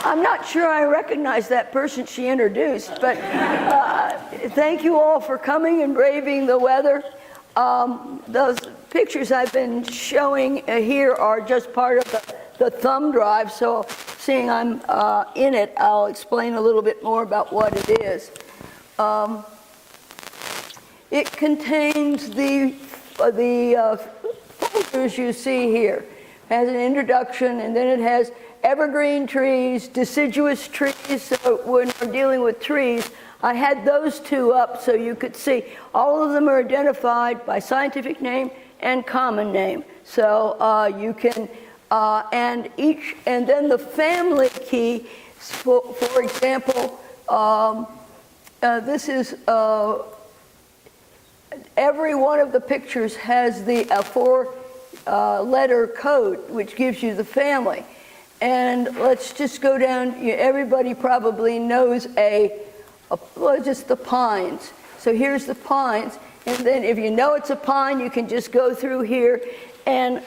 I'm not sure I recognize that person she introduced, but thank you all for coming and braving the weather. Those pictures I've been showing here are just part of the thumb drive, so seeing I'm in it, I'll explain a little bit more about what it is. It contains the folders you see here. It has an introduction, and then it has evergreen trees, deciduous trees. So when we're dealing with trees, I had those two up so you could see. All of them are identified by scientific name and common name. So you can, and then the family key, for example, this is, every one of the pictures has the four-letter code, which gives you the family. And let's just go down. Everybody probably knows well, just the pines. So here's the pines. And then if you know it's a pine, you can just go through here and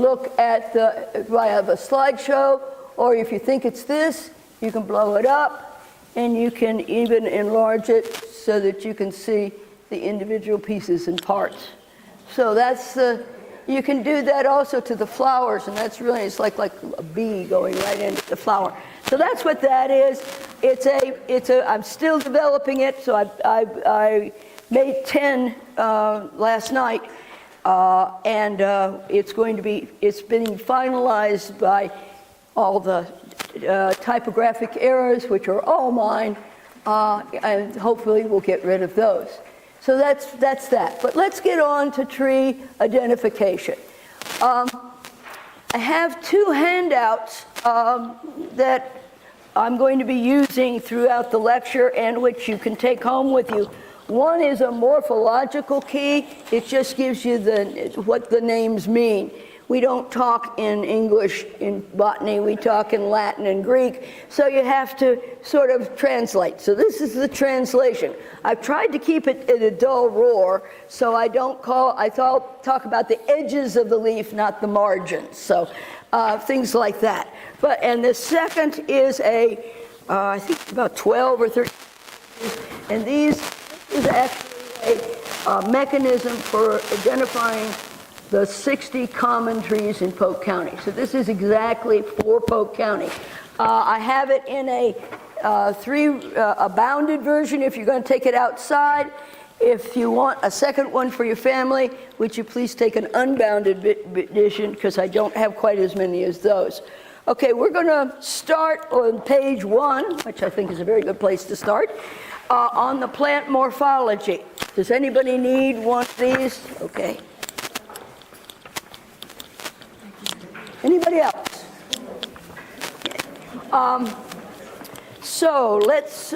look at I have a slideshow, or if you think it's this, you can blow it up, and you can even enlarge it so that you can see the individual pieces and parts. So that's you can do that also to the flowers, and that's really, it's like a bee going right into the flower. So that's what that is. I'm still developing it, so I made 10 last night, and it's being finalized by all the typographic errors, which are all mine, and hopefully we'll get rid of those. So that's that. But let's get on to tree identification. I have two handouts that I'm going to be using throughout the lecture, and which you can take home with you. One is a morphological key. It just gives you what the names mean. We don't talk in English in botany, we talk in Latin and Greek, so you have to sort of translate. So this is the translation. I've tried to keep it at a dull roar, so I talk about the edges of the leaf, not the margins, so things like that. And the second is I think about 12 or 13, and this is actually a mechanism for identifying the 60 common trees in Polk County. So this is exactly for Polk County. I have it in a bounded version if you're going to take it outside. If you want a second one for your family, would you please take an unbounded edition, because I don't have quite as many as those. Okay, we're going to start on page 1, which I think is a very good place to start, on the plant morphology. Does anybody need one of these? Okay. Anybody else? So let's,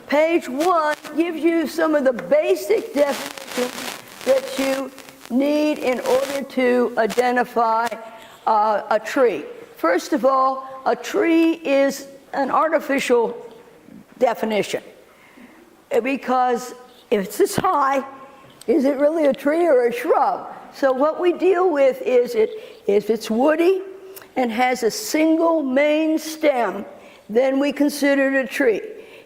page 1 gives you some of the basic definitions that you need in order to identify a tree. First of all, a tree is an artificial definition, because if it's this high, is it really a tree or a shrub? So what we deal with is if it's woody and has a single main stem, then we consider it a tree.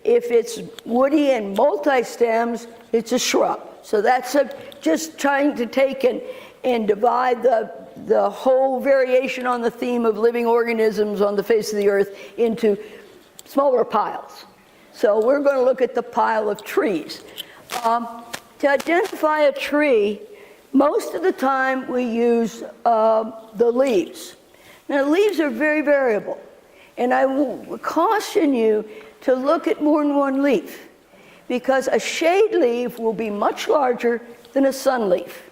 If it's woody and multi-stems, it's a shrub. So that's just trying to take and divide the whole variation on the theme of living organisms on the face of the earth into smaller piles. So we're going to look at the pile of trees. To identify a tree, most of the time we use the leaves. Now, the leaves are very variable, and I will caution you to look at more than one leaf, because a shade leaf will be much larger than a sun leaf.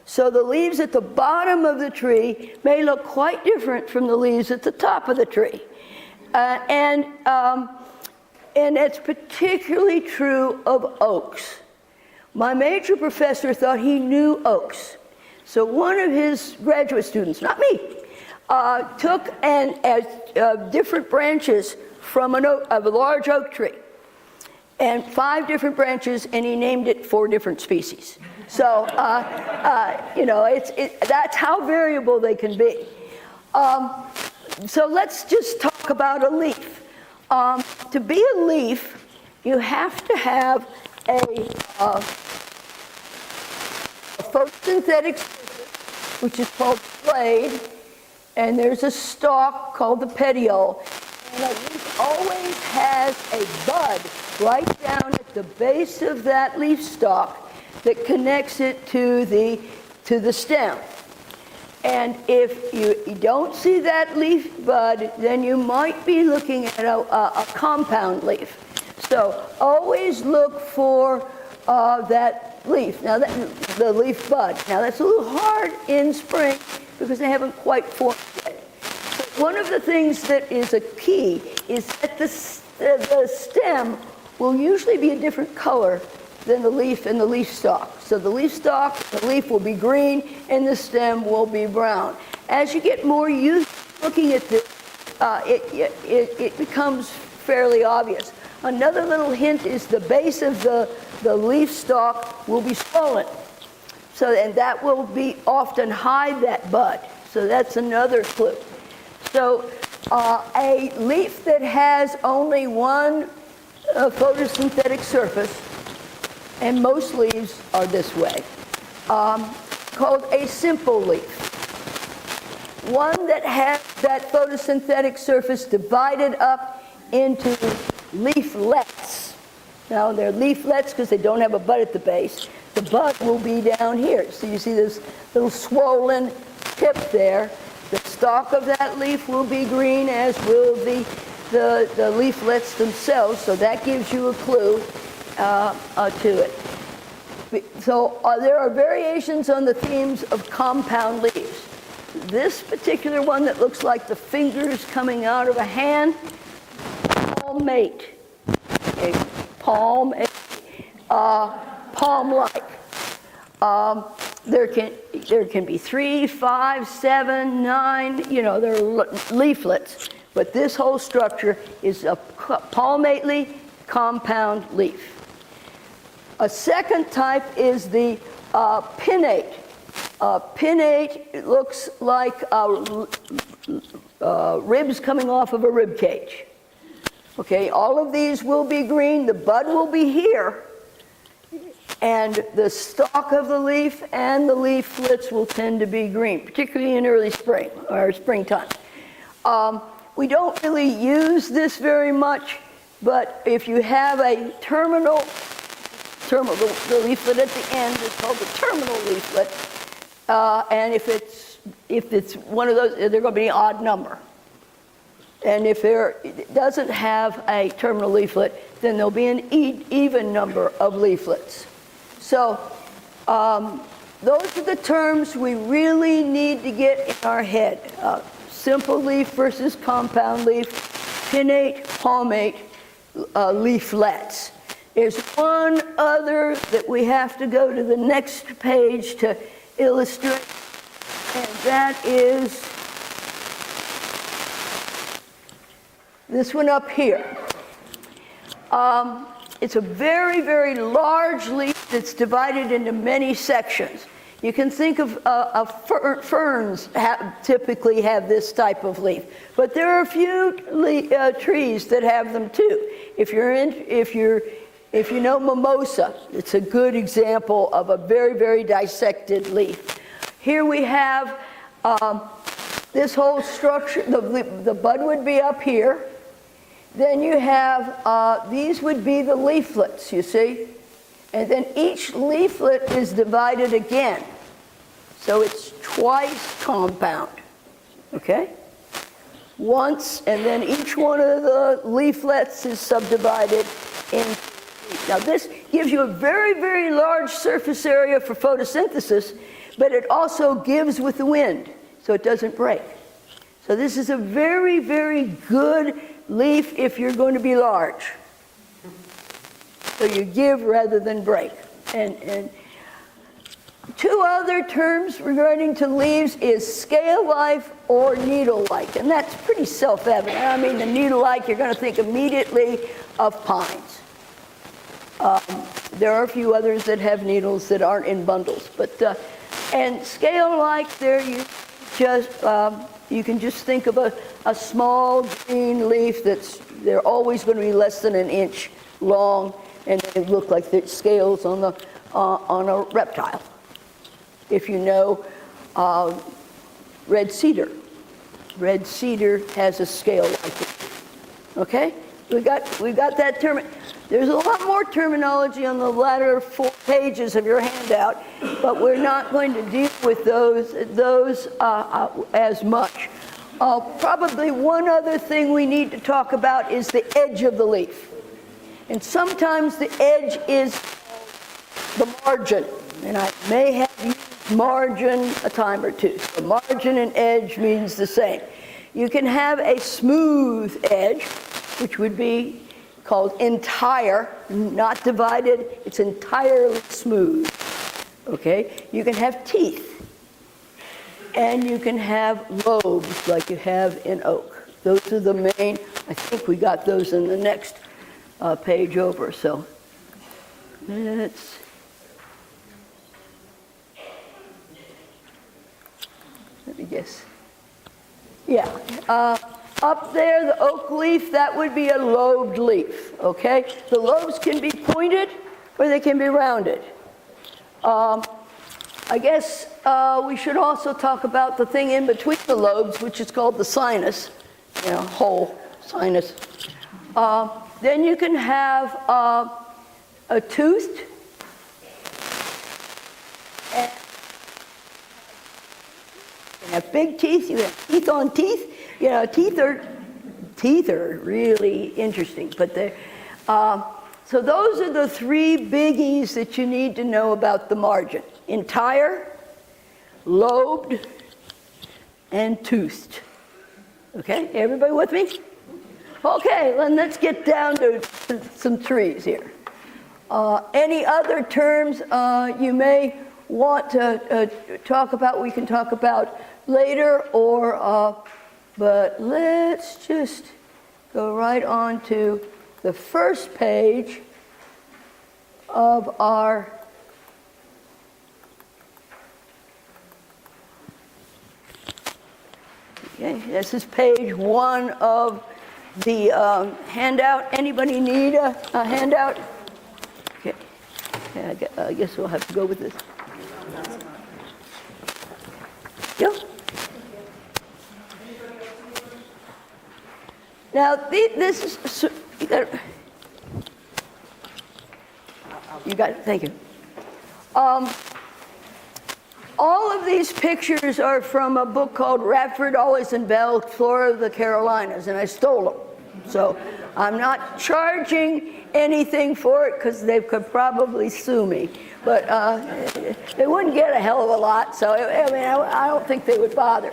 So the leaves at the bottom of the tree may look quite different from the leaves at the top of the tree. And it's particularly true of oaks. My major professor thought he knew oaks. So one of his graduate students, not me, took different branches from a large oak tree, and 5 different branches, and he named it 4 different species. So, that's how variable they can be. So let's just talk about a leaf. To be a leaf, you have to have a photosynthetic surface, which is called blade, and there's a stalk called the petiole. And a leaf always has a bud right down at the base of that leaf stalk that connects it to the stem. And if you don't see that leaf bud, then you might be looking at a compound leaf. So always look for that leaf. Now, the leaf bud. Now, that's a little hard in spring because they haven't quite formed yet. But one of the things that is a key is that the stem will usually be a different color than the leaf and the leaf stalk. So the leaf stalk, the leaf will be green, and the stem will be brown. As you get more used to looking at this, it becomes fairly obvious. Another little hint is the base of the leaf stalk will be swollen. So, and that will be often hide that bud. So that's another clue. So a leaf that has only one photosynthetic surface, and most leaves are this way, called a simple leaf. One that has that photosynthetic surface divided up into leaflets. Now they're leaflets because they don't have a bud at the base. The bud will be down here. So you see this little swollen tip there. The stalk of that leaf will be green, as will the leaflets themselves. So that gives you a clue to it. So there are variations on the themes of compound leaves. This particular one that looks like the fingers coming out of a hand, palmate. Okay, palmate, palm-like. There can be 3, 5, 7, 9. They're leaflets. But this whole structure is a palmately compound leaf. A second type is the pinnate. Pinnate looks like ribs coming off of a rib cage. Okay, all of these will be green. The bud will be here. And the stalk of the leaf and the leaflets will tend to be green, particularly in early spring or springtime. We don't really use this very much, but if you have a terminal, the leaflet at the end is called the terminal leaflet, and if it's one of those, they're going to be an odd number. And if it doesn't have a terminal leaflet, then there'll be an even number of leaflets. So those are the terms we really need to get in our head. Simple leaf versus compound leaf, pinnate, palmate, leaflets. There's one other that we have to go to the next page to illustrate, and that is this one up here. It's a very, very large leaf that's divided into many sections. You can think of ferns typically have this type of leaf, but there are a few trees that have them too. If you know mimosa, it's a good example of a very, very dissected leaf. Here we have this whole structure. The bud would be up here. Then you have, these would be the leaflets, you see? And then each leaflet is divided again. So it's twice compound, okay? Once, and then each one of the leaflets is subdivided in. Now this gives you a very, very large surface area for photosynthesis, but it also gives with the wind, so it doesn't break. So this is a very, very good leaf if you're going to be large. So you give rather than break. And two other terms regarding to leaves is scale-like or needle-like, and that's pretty self-evident. I mean, the needle-like, you're going to think immediately of pines. There are a few others that have needles that aren't in bundles, but and scale-like, they're just you can just think of a small green leaf they're always going to be less than an inch long, and they look like the scales on a reptile. If you know red cedar has a scale like it. Okay, we got that term. There's a lot more terminology on the latter 4 pages of your handout, but we're not going to deal with those as much. Probably one other thing we need to talk about is the edge of the leaf. And sometimes the edge is the margin, and I may have used margin a time or two. So margin and edge means the same. You can have a smooth edge, which would be called entire, not divided, it's entirely smooth. Okay? You can have teeth, and you can have lobes like you have in oak. Those are the main, I think we got those in the next page over, so let's, let me guess. Yeah, up there, the oak leaf, that would be a lobed leaf, okay? The lobes can be pointed or they can be rounded. I guess we should also talk about the thing in between the lobes, which is called the sinus, whole sinus. Then you can have a toothed, and you have big teeth, you have teeth on teeth. Teeth are really interesting, but they're, so those are the 3 biggies that you need to know about the margin: entire, lobed, and toothed. Okay, everybody with me? Okay, then let's get down to some trees here. Any other terms you may want to talk about, we can talk about later, or but let's just go right on to the first page of our okay, this is page 1 of the handout. Anybody need a handout? Okay, I guess we'll have to go with this. Yeah. Now, this is, you got it, thank you. All of these pictures are from a book called Radford, Always and Bell, Flora of the Carolinas, and I stole them. So I'm not charging anything for it because they could probably sue me. But they wouldn't get a hell of a lot, so I don't think they would bother.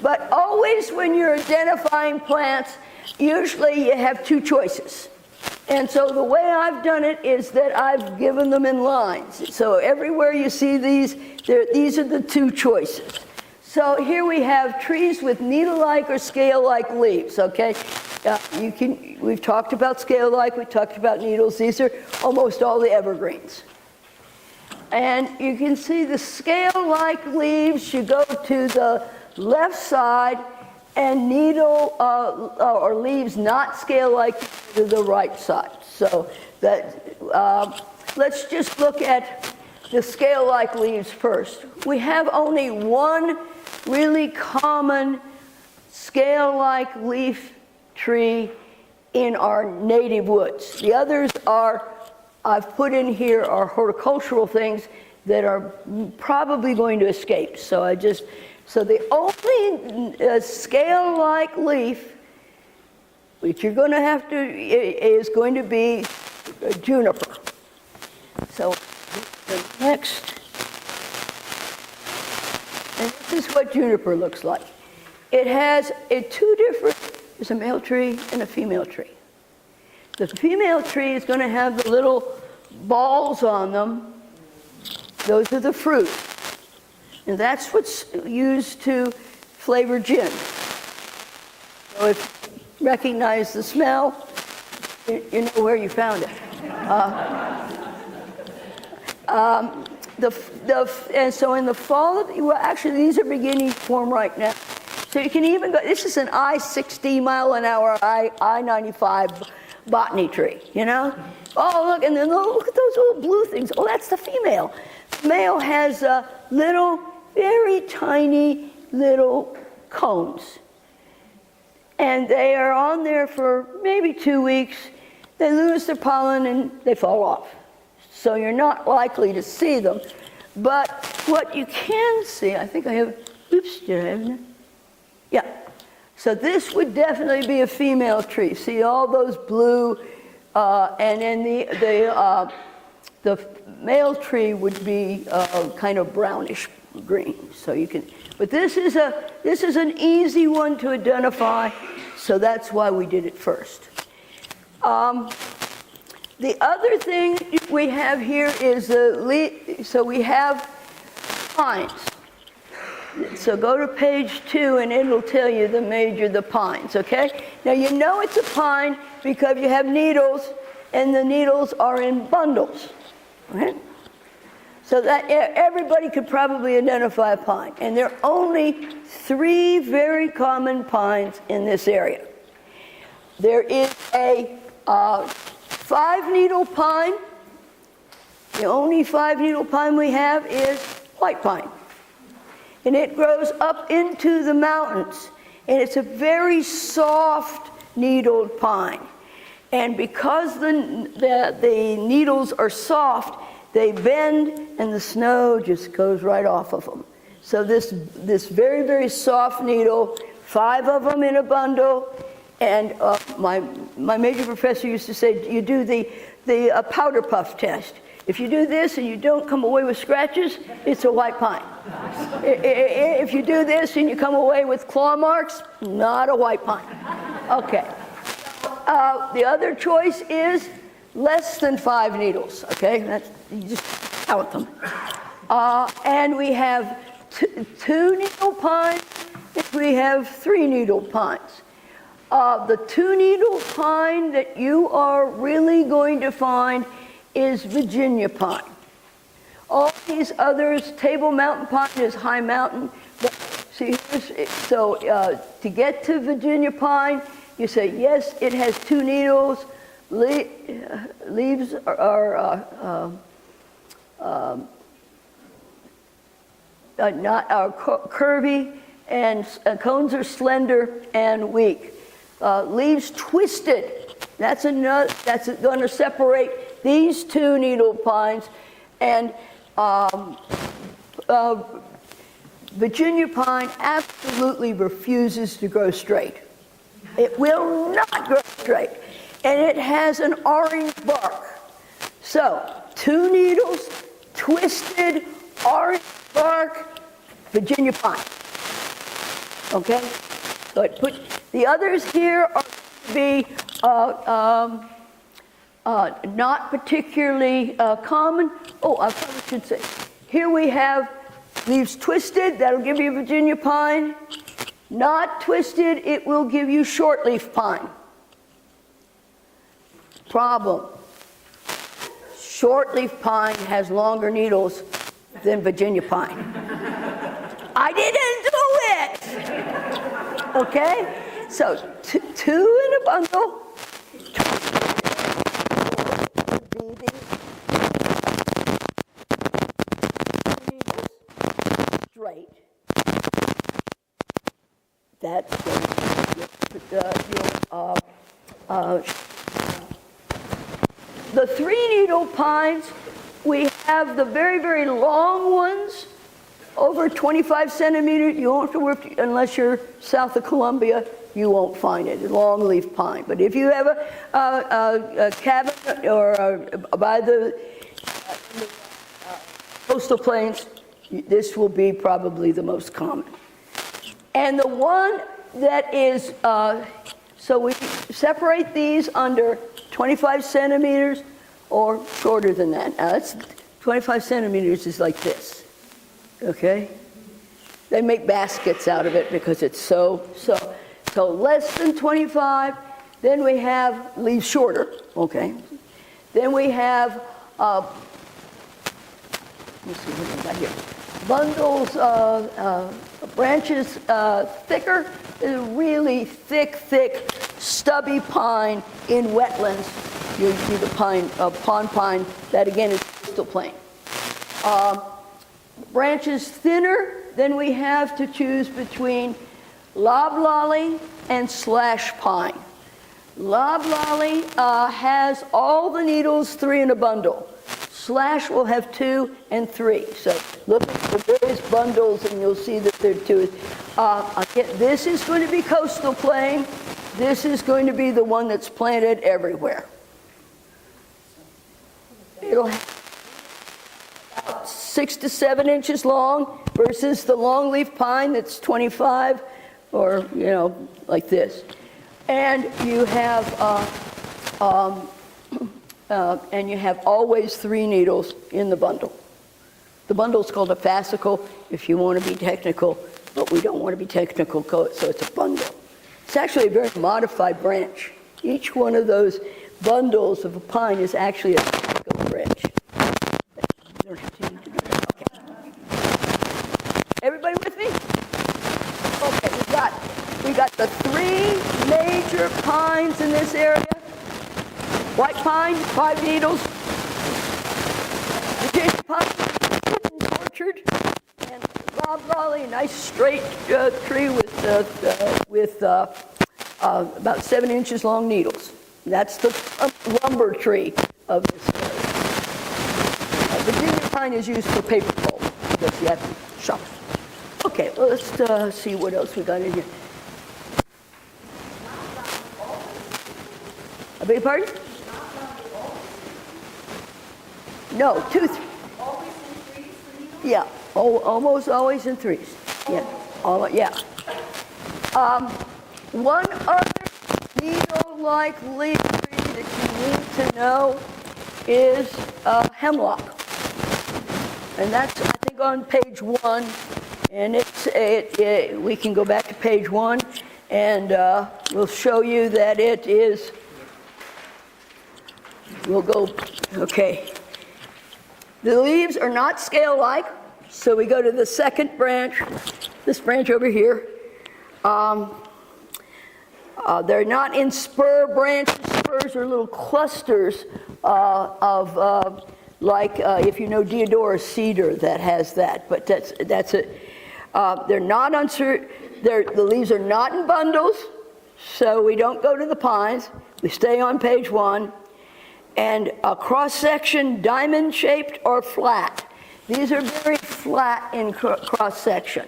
But always when you're identifying plants, usually you have 2 choices. And so the way I've done it is that I've given them in lines. So everywhere you see these are the 2 choices. So here we have trees with needle-like or scale-like leaves, okay? We've talked about scale-like, we talked about needles. These are almost all the evergreens. And you can see the scale-like leaves, you go to the left side, and needle or leaves not scale-like to the right side. So that let's just look at the scale-like leaves first. We have only one really common scale-like leaf tree in our native woods. The others I've put in here are horticultural things that are probably going to escape. So the only scale-like leaf, which you're going to have to, is going to be juniper. So the next, and this is what juniper looks like. It has there's a male tree and a female tree. The female tree is going to have the little balls on them. Those are the fruit. And that's what's used to flavor gin. So if you recognize the smell, you know where you found it. And so in the fall, well, actually these are beginning to form right now. So you can even go, this is an I-60 mile-an-hour, I-95 botany tree, you know? Oh, look, and then look at those little blue things. Oh, that's the female. The male has little, very tiny little cones. And they are on there for maybe 2 weeks. They lose their pollen and they fall off. So you're not likely to see them. But what you can see, I think I have, oops, did I have it? Yeah. So this would definitely be a female tree. See all those blue, and then the male tree would be kind of brownish green. So you can, but this is an easy one to identify. So that's why we did it first. The other thing we have here is so we have pines. So go to page 2 and it'll tell you the pines, okay? Now you know it's a pine because you have needles and the needles are in bundles, okay? So that everybody could probably identify a pine. And there are only 3 very common pines in this area. There is a 5-needle pine. The only 5-needle pine we have is white pine. And it grows up into the mountains. And it's a very soft needled pine. And because the needles are soft, they bend and the snow just goes right off of them. So this very, very soft needle, 5 of them in a bundle. And my major professor used to say, you do the powder puff test. If you do this and you don't come away with scratches, it's a white pine. If you do this and you come away with claw marks, not a white pine. Okay. The other choice is less than 5 needles. Okay, you just count them. And we have 2-needle pines. And we have 3-needle pines. The 2-needle pine that you are really going to find is Virginia pine. All these others, Table Mountain pine is high mountain. But see, so to get to Virginia pine, you say, yes, it has 2 needles. Leaves are curvy, and cones are slender and weak. Leaves twisted. That's going to separate these 2-needle pines, and Virginia pine absolutely refuses to grow straight. It will not grow straight, and it has an orange bark. So 2 needles, twisted, orange bark, Virginia pine. Okay? So the others here are to be not particularly common. Oh, I probably should say, here we have leaves twisted, that'll give you Virginia pine. Not twisted, it will give you shortleaf pine. Problem. Shortleaf pine has longer needles than Virginia pine. I didn't do it! Okay? So 2 in a bundle. Straight. That's the 3-needle pines. We have the very, very long ones, over 25 centimeters. You won't have to work unless you're south of Columbia. You won't find it, long leaf pine. But if you have a cabin or by the coastal plains, this will be probably the most common. And the one that is, so we separate these under 25 centimeters or shorter than that. Now that's 25 centimeters is like this, okay? They make baskets out of it because it's so less than 25. Then we have leaves shorter, okay? Then we have, let me see what I got here. bundles, branches thicker, is a really thick, stubby pine in wetlands. You see the pine, pond pine, that again is coastal plain. Branches thinner, then we have to choose between loblolly and slash pine. Loblolly has all the needles 3 in a bundle. Slash will have 2 and 3. So look at the various bundles and you'll see that there are 2. Again, this is going to be coastal plain. This is going to be the one that's planted everywhere. It'll have about 6 to 7 inches long versus the longleaf pine that's 25 or, like this. And you have always 3 needles in the bundle. The bundle is called a fascicle if you want to be technical, but we don't want to be technical, so it's a bundle. It's actually a very modified branch. Each one of those bundles of a pine is actually a fascicle branch. Okay. Everybody with me? Okay, we got the 3 major pines in this area. White pine, 5 needles. Virginia pine, tortured, and loblolly, a nice straight tree with about 7 inches long needles. That's the lumber tree of this area. Virginia pine is used for paper pulp because you have to chop. Okay, well, let's see what else we got in here. I beg your pardon? No, 2. Always in 3s? Yeah, almost always in 3s. Yeah, yeah. One other needle-like leaf tree that you need to know is hemlock, and that's I think on page 1. And we can go back to page 1, and we'll show you that it is. We'll go. Okay. The leaves are not scale-like, so we go to the second branch, this branch over here. They're not in spur branches. Spurs are little clusters of, if you know Deodora cedar, that has that. But that's it. They're not the leaves are not in bundles, so we don't go to the pines. We stay on page 1. And a cross-section, diamond-shaped or flat. These are very flat in cross-section.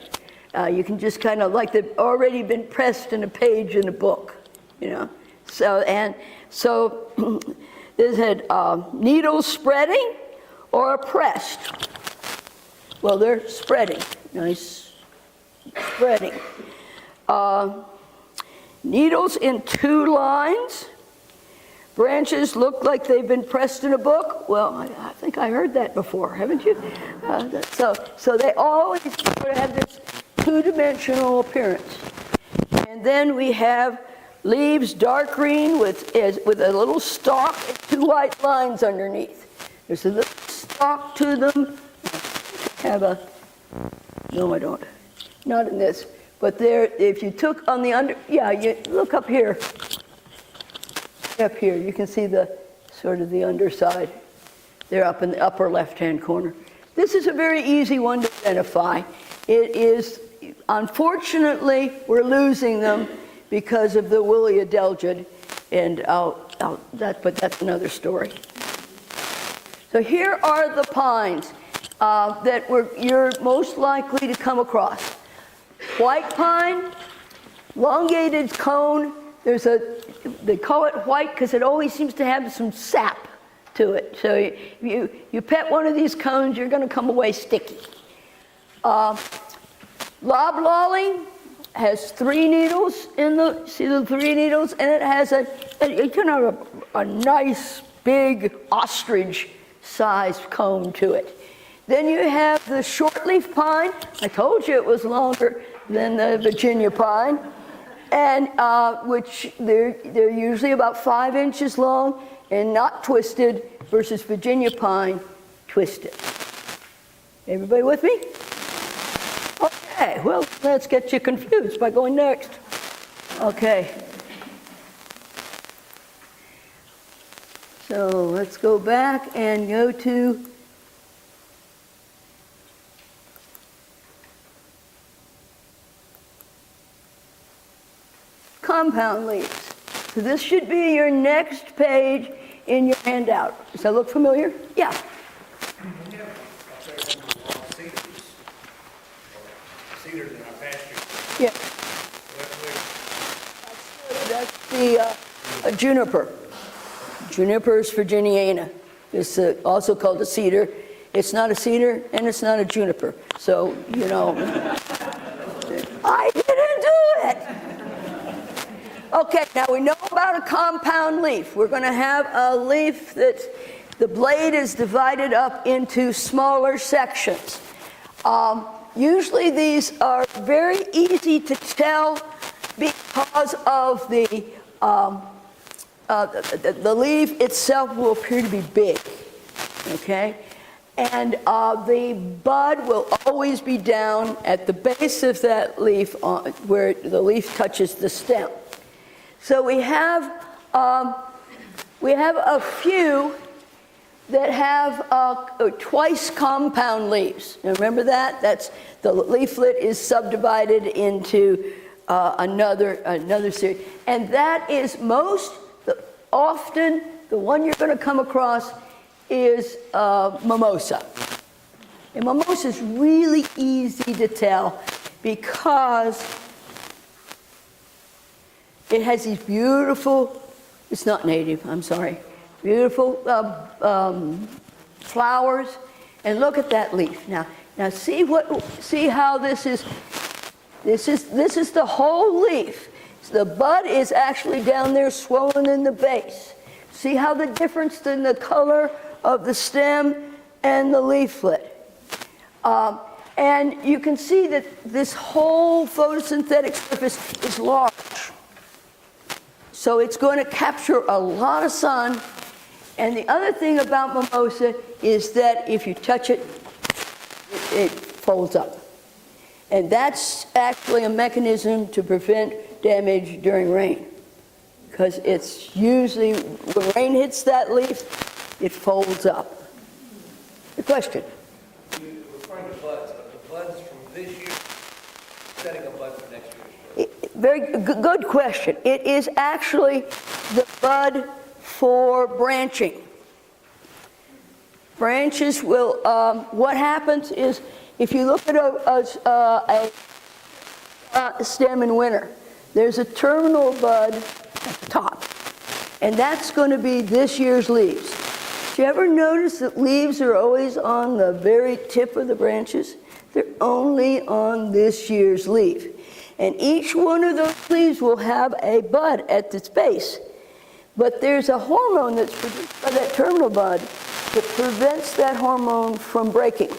You can just kind of, like they've already been pressed in a page in a book, So this had needles spreading or pressed. Well, they're spreading, nice spreading. Needles in 2 lines. Branches look like they've been pressed in a book. Well, I think I heard that before, haven't you? So they always sort of have this 2-dimensional appearance. And then we have leaves dark green with a little stalk and 2 white lines underneath. There's a little stalk to them. No, I don't. Not in this. But there, if you took on the you look up here. Up here, you can see the sort of the underside. They're up in the upper left-hand corner. This is a very easy one to identify. It is, unfortunately, we're losing them because of the woolly adelgid, and but that's another story. So here are the pines that you're most likely to come across. White pine, elongated cone. They call it white because it always seems to have some sap to it. So you pet one of these cones, you're going to come away sticky. Loblolly has 3 needles see the 3 needles, and it has a nice big ostrich-sized cone to it. Then you have the shortleaf pine. I told you it was longer than the Virginia pine. And which they're usually about 5 inches long and not twisted versus Virginia pine twisted. Everybody with me? Okay, well, let's get you confused by going next. Okay. So let's go back and go to compound leaves. So this should be your next page in your handout. Does that look familiar? Yeah. Cedars in our pasture. Yeah. That's the juniper. Juniperus virginiana. It's also called a cedar. It's not a cedar and it's not a juniper. So, you know, I didn't do it. Okay, now we know about a compound leaf. We're going to have a leaf that's, the blade is divided up into smaller sections. Usually these are very easy to tell because of the leaf itself will appear to be big, okay? And the bud will always be down at the base of that leaf where the leaf touches the stem. So we have a few that have twice compound leaves. Now remember that? That's the leaflet is subdivided into another series. And that is often the one you're going to come across is mimosa. And mimosa is really easy to tell because it has these beautiful, it's not native, I'm sorry, beautiful flowers. And look at that leaf. Now see how this is the whole leaf. The bud is actually down there swollen in the base. See how the difference in the color of the stem and the leaflet. And you can see that this whole photosynthetic surface is large. So it's going to capture a lot of sun. And the other thing about mimosa is that if you touch it, it folds up. And that's actually a mechanism to prevent damage during rain. Because it's usually, when rain hits that leaf, it folds up. The question? You're referring to buds, but the buds from this year, setting a bud for next year. Very good question. It is actually the bud for branching. Branches will, what happens is, if you look at a stem in winter, there's a terminal bud at the top, and that's going to be this year's leaves. Do you ever notice that leaves are always on the very tip of the branches? They're only on this year's leaf. And each one of those leaves will have a bud at its base. But there's a hormone that's produced by that terminal bud that prevents that hormone from breaking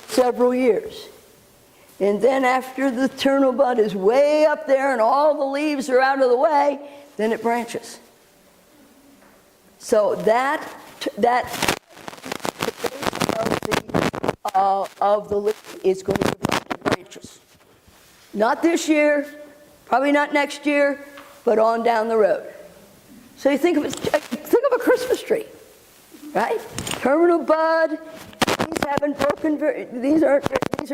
several years. And then after the terminal bud is way up there and all the leaves are out of the way, then it branches. So that of the leaf is going to develop branches. Not this year, probably not next year, but on down the road. So you think of a Christmas tree, right? Terminal bud. These haven't broken. These are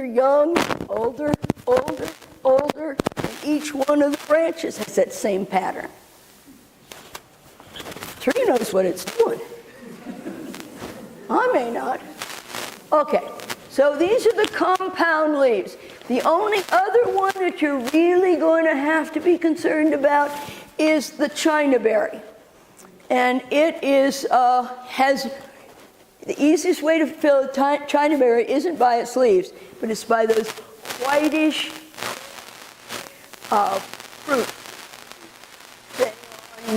young, older. And each one of the branches has that same pattern. The tree knows what it's doing. I may not. Okay, so these are the compound leaves. The only other one that you're really going to have to be concerned about is the chinaberry. And it is, has, the easiest way to fill a chinaberry isn't by its leaves, but it's by those whitish fruit that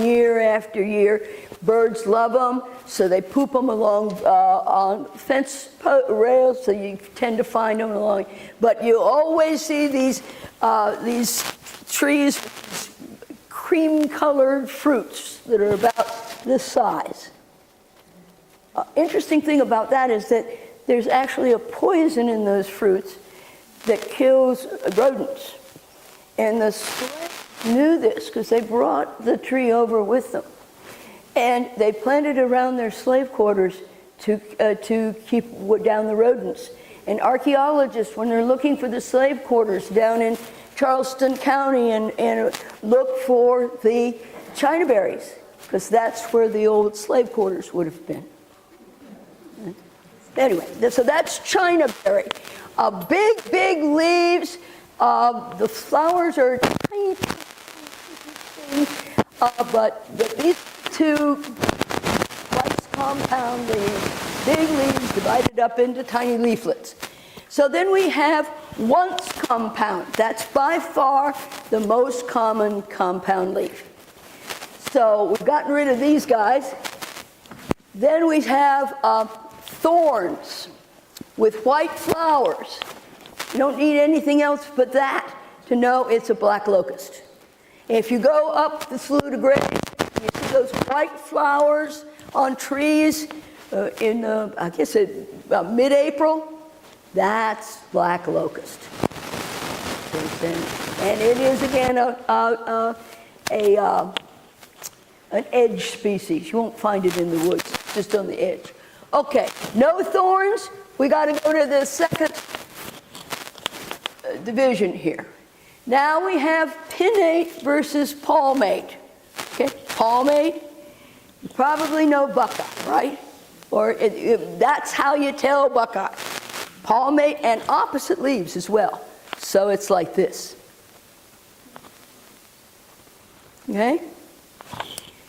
year after year. Birds love them, so they poop them along on fence rails, so you tend to find them along. But you always see these trees with cream-colored fruits that are about this size. Interesting thing about that is that there's actually a poison in those fruits that kills rodents. And the slaves knew this because they brought the tree over with them. And they planted around their slave quarters to keep down the rodents. And archaeologists, when they're looking for the slave quarters down in Charleston County and look for the China berries, because that's where the old slave quarters would have been. Anyway, so that's China berry. Big, big leaves. The flowers are tiny, but these two twice compound leaves, big leaves divided up into tiny leaflets. So then we have once compound. That's by far the most common compound leaf. So we've gotten rid of these guys. Then we have thorns with white flowers. You don't need anything else but that to know it's a black locust. If you go up the slough to grade, you see those white flowers on trees in, I guess, about mid-April. That's black locust. And it is, again, an edge species. You won't find it in the woods, just on the edge. Okay, no thorns. We got to go to the second division here. Now we have pinnate versus palmate. Okay, palmate, you probably know buckeye, right? Or that's how you tell buckeye. Palmate and opposite leaves as well. So it's like this. Okay?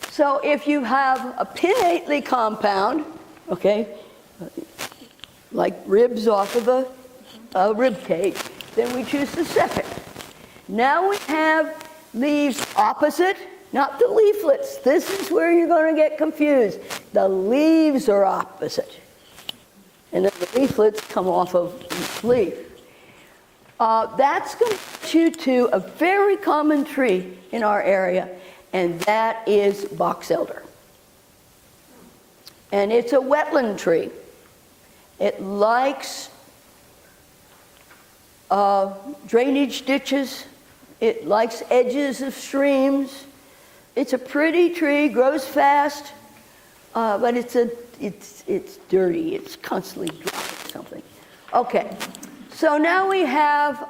So if you have a pinnately compound, okay, like ribs off of a rib cage, then we choose the second. Now we have leaves opposite, not the leaflets. This is where you're going to get confused. The leaves are opposite. And then the leaflets come off of each leaf. That's going to get you to a very common tree in our area, and that is box elder. And it's a wetland tree. It likes drainage ditches. It likes edges of streams. It's a pretty tree, grows fast, but it's dirty. It's constantly dropping something. Okay, so now we have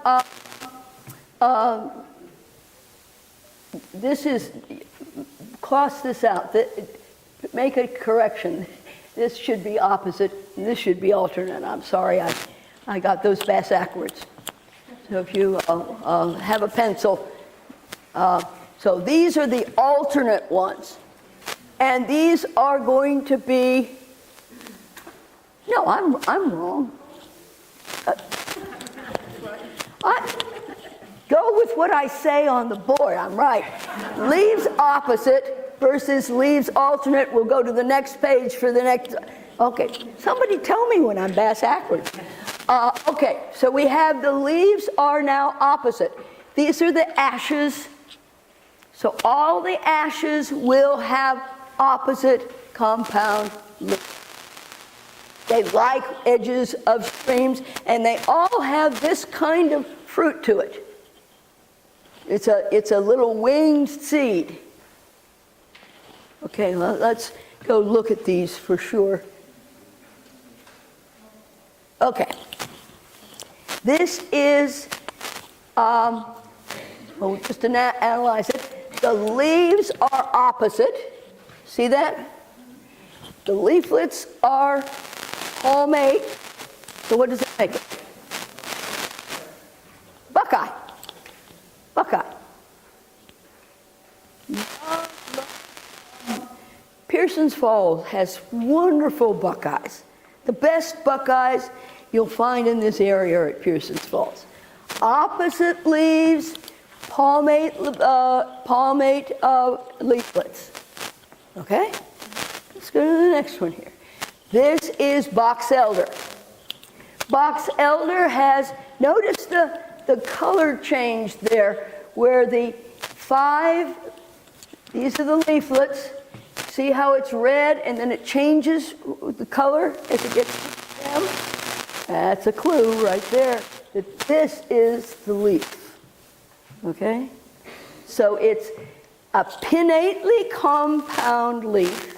this is, cross this out. Make a correction. This should be opposite, and this should be alternate. I'm sorry, I got those backwards. So if you have a pencil, so these are the alternate ones. And these are going to be, no, I'm wrong. Go with what I say on the board, I'm right. Leaves opposite versus leaves alternate. We'll go to the next page for the next, okay. Somebody tell me when I'm backwards. Okay, so we have the leaves are now opposite. These are the ashes. So all the ashes will have opposite compound leaves. They like edges of streams, and they all have this kind of fruit to it. It's a little winged seed. Okay, let's go look at these for sure. Okay. This is, just to analyze it, the leaves are opposite. See that? The leaflets are palmate. So what does that make it? Buckeye. Buckeye. Pearson's Falls has wonderful buckeyes. The best buckeyes you'll find in this area are at Pearson's Falls. Opposite leaves, palmate leaflets. Okay? Let's go to the next one here. This is box elder. Box elder has, notice the color change there, where the these are the leaflets. See how it's red and then it changes the color as it gets to them? That's a clue right there. that this is the leaf, okay? So it's a pinnately compound leaf.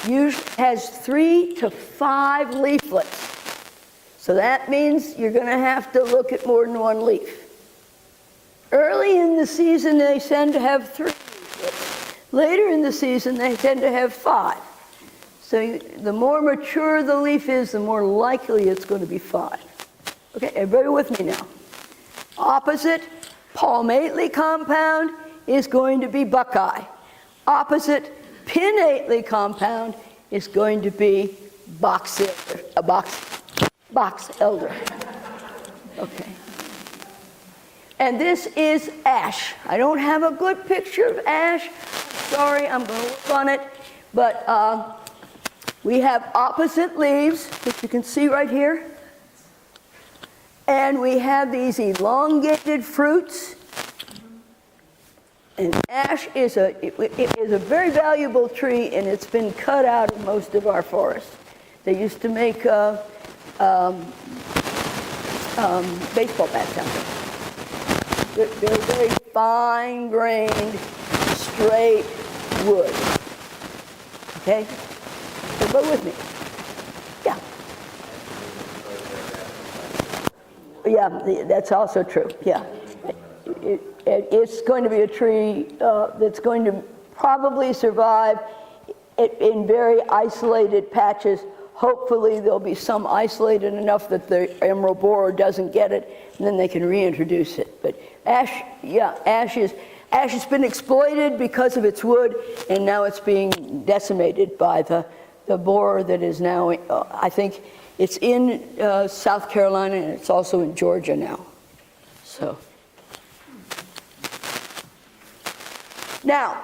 Usually has 3 to 5 leaflets. So that means you're going to have to look at more than one leaf. Early in the season, they tend to have 3 leaflets. Later in the season, they tend to have 5. So the more mature the leaf is, the more likely it's going to be 5. Okay, everybody with me now? Opposite, palmately compound, is going to be buckeye. Opposite, pinnately compound, is going to be box elder. Okay. And this is ash. I don't have a good picture of ash. Sorry, I'm going to work on it. But we have opposite leaves, which you can see right here. And we have these elongated fruits. And ash is it is a very valuable tree, and it's been cut out of most of our forests. They used to make baseball bats out of it. They're very fine-grained, straight wood. Okay? Everybody with me? Yeah. Yeah, that's also true. Yeah. It's going to be a tree that's going to probably survive in very isolated patches. Hopefully there'll be some isolated enough that the emerald borer doesn't get it, and then they can reintroduce it. But ash has been exploited because of its wood, and now it's being decimated by the borer that is now, I think it's in South Carolina, and it's also in Georgia now. So. Now,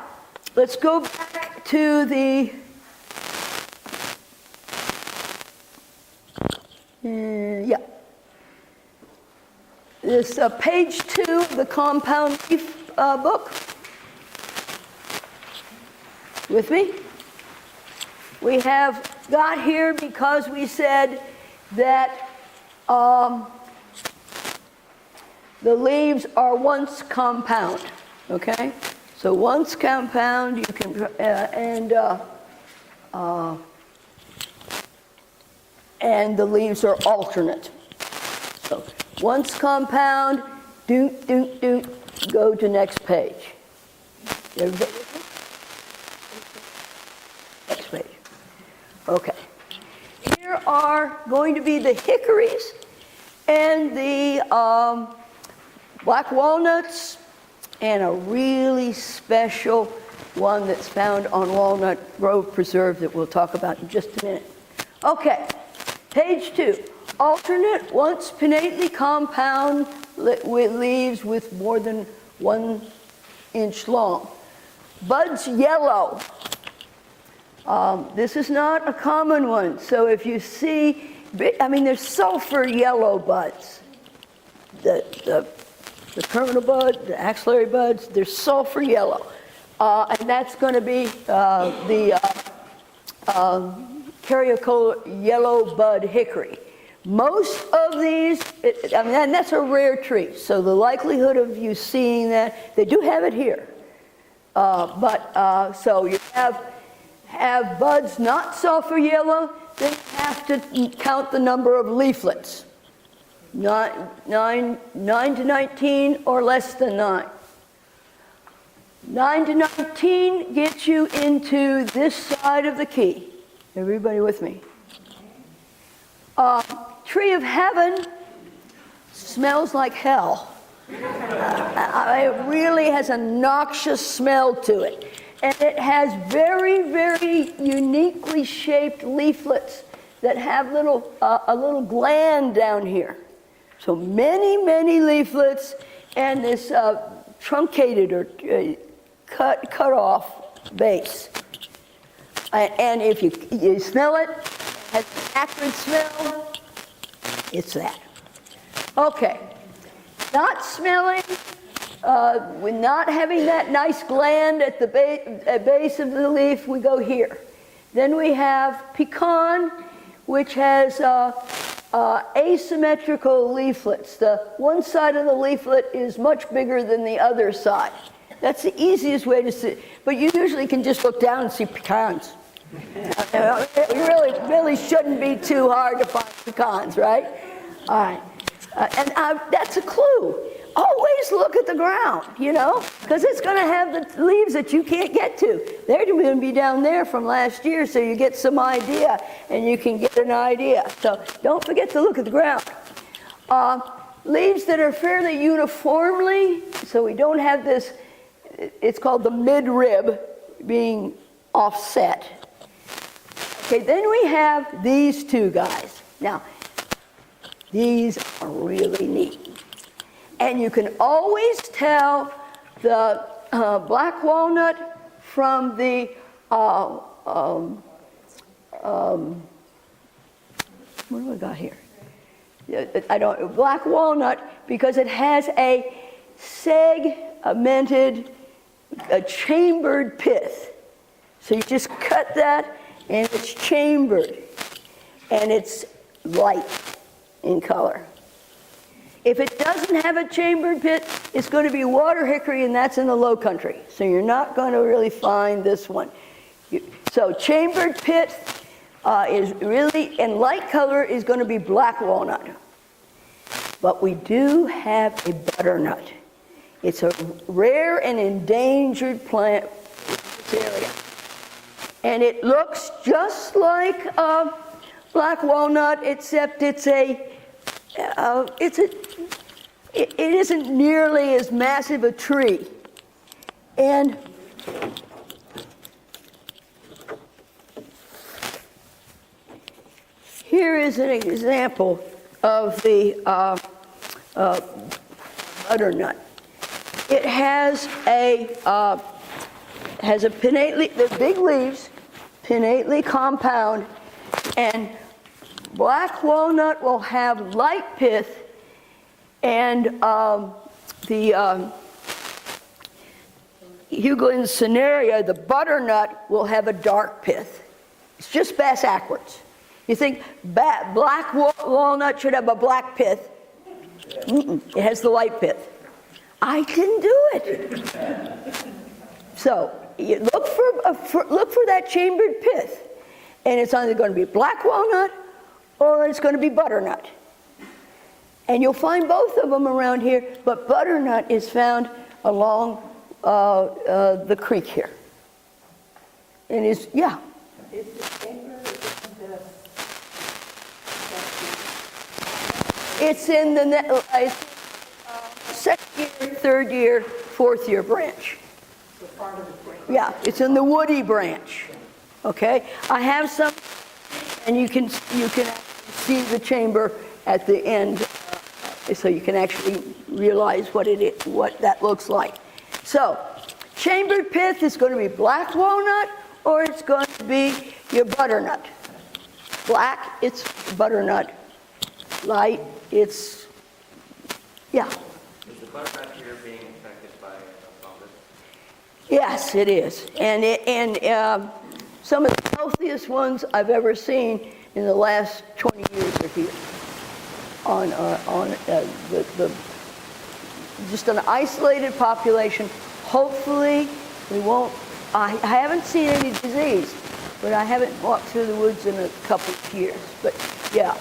let's go back to the this page 2 of the compound leaf book. With me? We have got here because we said that the leaves are once compound, okay? So once compound, you can, and the leaves are alternate. So once compound, go to next page. Everybody with me? Next page. Okay. Here are going to be the hickories and the black walnuts, and a really special one that's found on Walnut Grove Preserve that we'll talk about in just a minute. Okay, page 2. Alternate, once pinnately compound with leaves with more than 1 inch long. Buds yellow. This is not a common one. So if you see, there's sulfur yellow buds. The terminal bud, the axillary buds, they're sulfur yellow. And that's going to be the Cariocola yellow bud hickory. Most of these, and that's a rare tree, so the likelihood of you seeing that, they do have it here. So you have buds not sulfur yellow, then you have to count the number of leaflets. 9 to 19 or less than 9. 9 to 19 gets you into this side of the key. Everybody with me? Tree of heaven smells like hell. It really has a noxious smell to it. And it has very, very uniquely shaped leaflets that have a little gland down here. So many, many leaflets, and this truncated or cut off base. And if you smell it, it has an acrid smell, it's that. Okay, not smelling, with not having that nice gland at the base of the leaf, we go here. Then we have pecan, which has asymmetrical leaflets. The one side of the leaflet is much bigger than the other side. That's the easiest way to see, but you usually can just look down and see pecans. It really shouldn't be too hard to find pecans, right? All right, and that's a clue. Always look at the ground, you know, because it's going to have the leaves that you can't get to. They're going to be down there from last year, so you get some idea, and you can get an idea. So don't forget to look at the ground. Leaves that are fairly uniformly, so we don't have this, it's called the midrib being offset. Okay, then we have these two guys. Now, these are really neat. And you can always tell the black walnut from the, what do I got here? Black walnut, because it has a segmented, a chambered pith. So you just cut that and it's chambered and it's light in color. If it doesn't have a chambered pith, it's going to be water hickory, and that's in the low country. So you're not going to really find this one. So chambered pith is really, and light color is going to be black walnut. But we do have a butternut. It's a rare and endangered plant in this area. And it looks just like a black walnut, except it isn't nearly as massive a tree. And here is an example of the butternut. It has a pinnately, the big leaves, pinnately compound, and black walnut will have light pith, and the Hughlin scenario, the butternut, will have a dark pith. It's just backwards. You think black walnut should have a black pith? It has the light pith. I can do it. So you look for that chambered pith, and it's either going to be black walnut or it's going to be butternut. And you'll find both of them around here, but butternut is found along the creek here. And is, yeah. It's in the second year, third year, fourth year branch. Yeah, it's in the woody branch. Okay, I have some, and you can see the chamber at the end, so you can actually realize what that looks like. So, chambered pith is going to be black walnut, or it's going to be your butternut. Black, it's butternut. Light, it's, yeah. Is the butternut here being affected by a fungus? Yes, it is. And some of the healthiest ones I've ever seen in the last 20 years are here. On just an isolated population. Hopefully we won't, I haven't seen any disease, but I haven't walked through the woods in a couple of years. But yeah,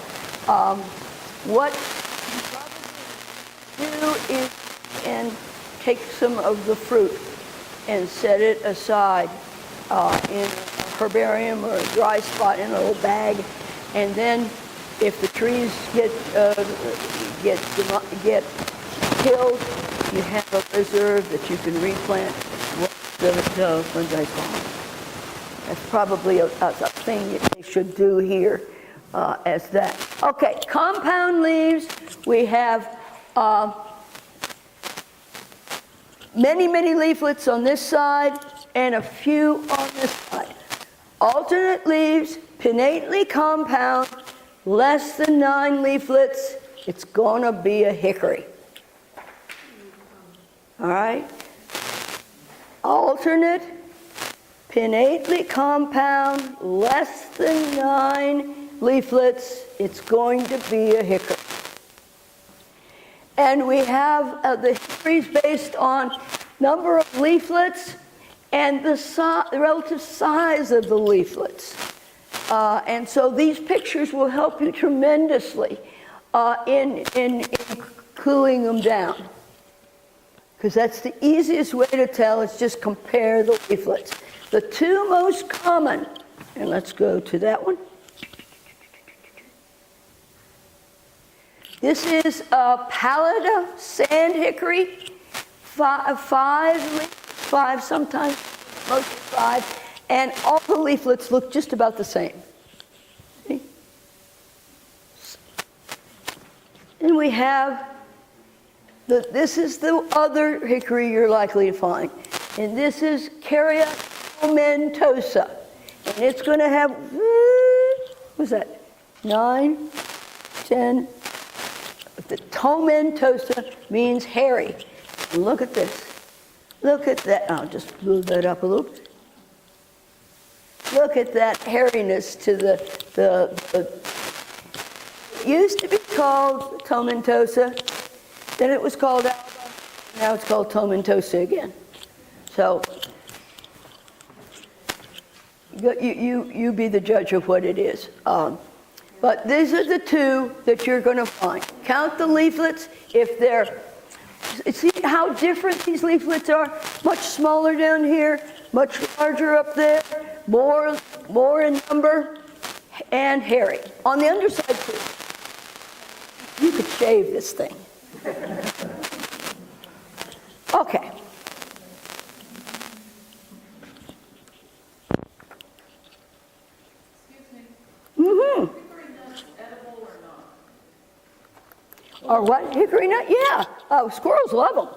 what you probably do is and take some of the fruit and set it aside in a herbarium or a dry spot in a little bag, and then if the trees get killed, you have a reserve that you can replant the fungi farm. That's probably a thing that they should do here as that. Okay, compound leaves. We have many leaflets on this side and a few on this side. Alternate leaves, pinnately compound, less than 9 leaflets, it's gonna be a hickory. All right? Alternate, pinnately compound, less than 9 leaflets, it's going to be a hickory. And we have the hickories based on number of leaflets and the relative size of the leaflets. And so these pictures will help you tremendously in cooling them down. Because that's the easiest way to tell, is just compare the leaflets. The two most common, and let's go to that one. This is a pallida sand hickory, five sometimes, mostly 5, and all the leaflets look just about the same. See? And we have, this is the other hickory you're likely to find, and this is Caria tomentosa, and it's going to have, what's that, 9, 10, the tomentosa means hairy. And look at this. Look at that. I'll just move that up a little bit. Look at that hairiness to the it used to be called tomentosa, then it was called alba, now it's called tomentosa again. So you be the judge of what it is. But these are the two that you're going to find. Count the leaflets. If they're, see how different these leaflets are? Much smaller down here, much larger up there, more in number, and hairy. On the underside too. You could shave this thing. Okay. Mm-hmm. Or what? Hickory nut? Yeah. Oh, squirrels love them.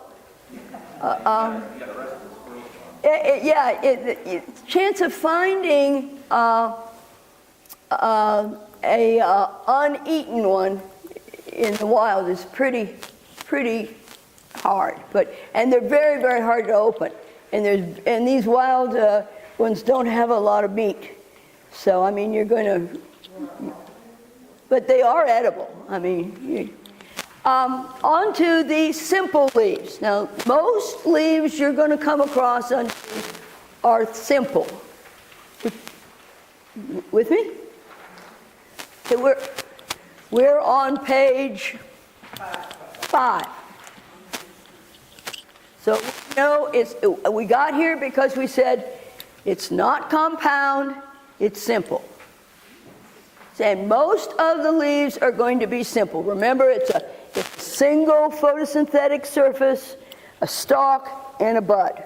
Chance of finding uneaten one in the wild is pretty hard. And they're very, very hard to open. And these wild ones don't have a lot of meat. So I mean, you're going to. But they are edible. I mean. On to the simple leaves. Now, most leaves you're going to come across on trees are simple. With me? Okay, we're on page 5. So we got here because we said it's not compound, it's simple. And most of the leaves are going to be simple. Remember, it's a single photosynthetic surface, a stalk, and a bud.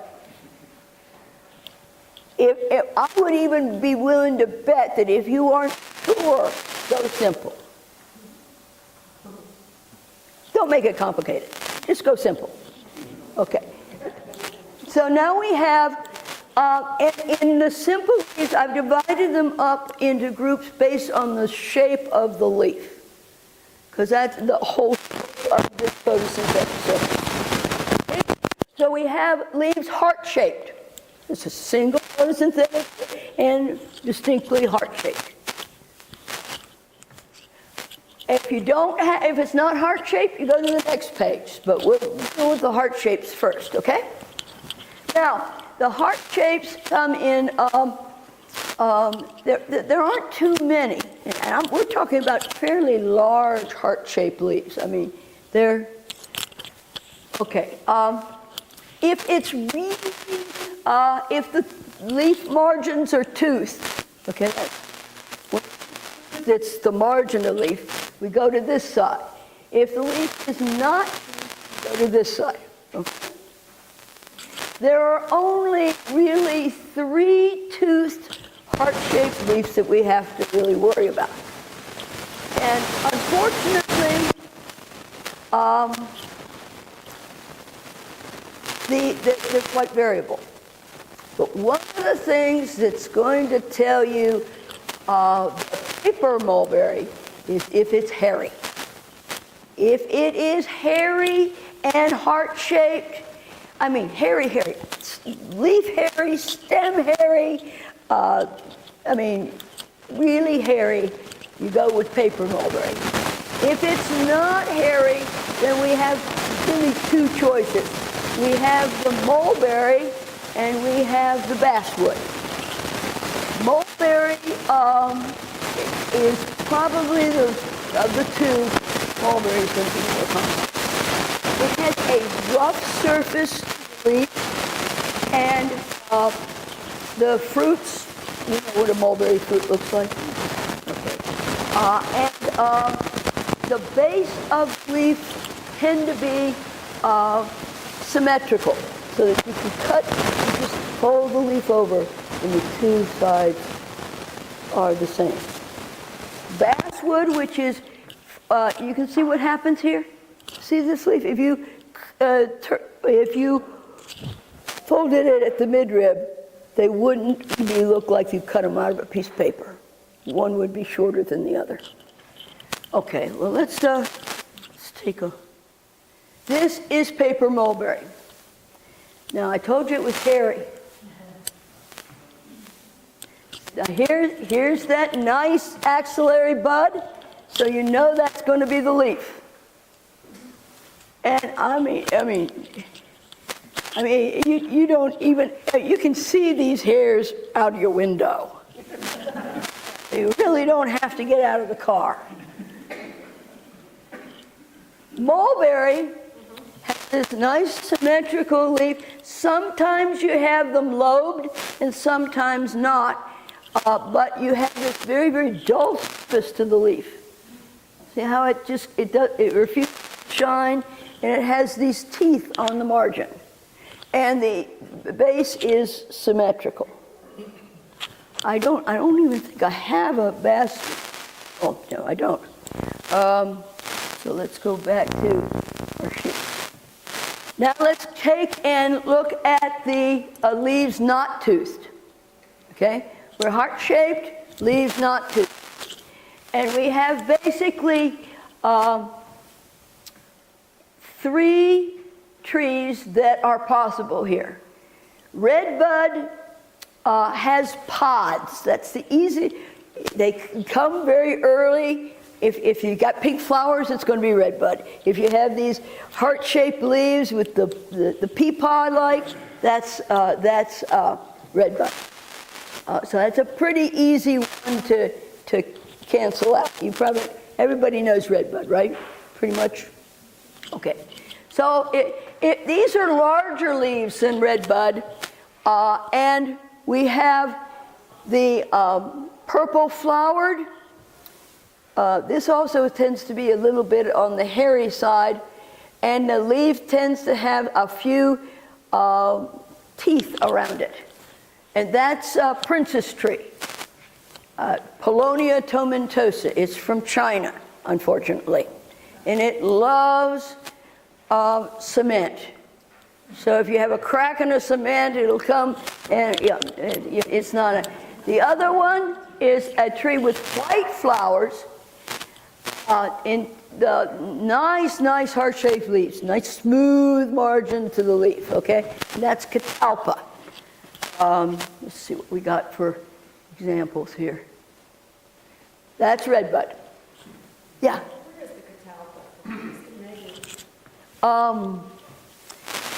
If I would even be willing to bet that if you aren't sure, go simple. Don't make it complicated. Just go simple. Okay. So now we have, in the simple leaves, I've divided them up into groups based on the shape of the leaf. Because that's the whole of this photosynthetic surface. So we have leaves heart-shaped. It's a single photosynthetic and distinctly heart-shaped. If it's not heart-shaped, you go to the next page. But we'll deal with the heart shapes first, okay? Now, the heart shapes come in, there aren't too many. And we're talking about fairly large heart-shaped leaves. I mean, they're, okay. If it's really, if the leaf margins are toothed, okay, it's the margin of the leaf, we go to this side. If the leaf is not, we go to this side. Okay. There are only really 3 toothed heart-shaped leaves that we have to really worry about. And unfortunately, they're quite variable. But one of the things that's going to tell you the paper mulberry is if it's hairy. If it is hairy and heart-shaped, I mean hairy, leaf hairy, stem hairy, I mean really hairy, you go with paper mulberry. If it's not hairy, then we have really two choices. We have the mulberry and we have the basswood. Mulberry is probably of the two, mulberry is going to be more common. It has a rough surface leaf, and the fruits, you know what a mulberry fruit looks like? Okay. The base of the leaf tend to be symmetrical, so that you can cut, you just fold the leaf over, and the two sides are the same. Basswood, which is, you can see what happens here? See this leaf? If you folded it at the midrib, they wouldn't look like you cut them out of a piece of paper. One would be shorter than the other. Okay, well let's take a, this is paper mulberry. Now I told you it was hairy. Now here's that nice axillary bud, so you know that's going to be the leaf. And I mean, you don't even, you can see these hairs out of your window. You really don't have to get out of the car. Mulberry has this nice symmetrical leaf. Sometimes you have them lobed and sometimes not, but you have this very, very dull surface to the leaf. See how it refuses to shine, and it has these teeth on the margin. And the base is symmetrical. I don't even think I have a basket. Oh, no, I don't. So let's go back to our sheet. Now let's take and look at the leaves not toothed. Okay? We're heart-shaped, leaves not toothed. And we have basically 3 trees that are possible here. Redbud has pods. That's the easy. They come very early. If you've got pink flowers, it's going to be redbud. If you have these heart-shaped leaves with the pea pod-like, that's redbud. So that's a pretty easy one to cancel out. Everybody knows redbud, right? Pretty much. Okay. So these are larger leaves than redbud, and we have the purple flowered. This also tends to be a little bit on the hairy side, and the leaf tends to have a few teeth around it. And that's princess tree, Paulownia tomentosa. It's from China, unfortunately. And it loves cement. So if you have a crack in the cement, it'll come, and yeah, it's not a... The other one is a tree with white flowers, in the nice heart-shaped leaves, nice smooth margin to the leaf, okay? And that's catalpa. Let's see what we got for examples here. That's redbud. Yeah? Where is the catalpa? Is it native?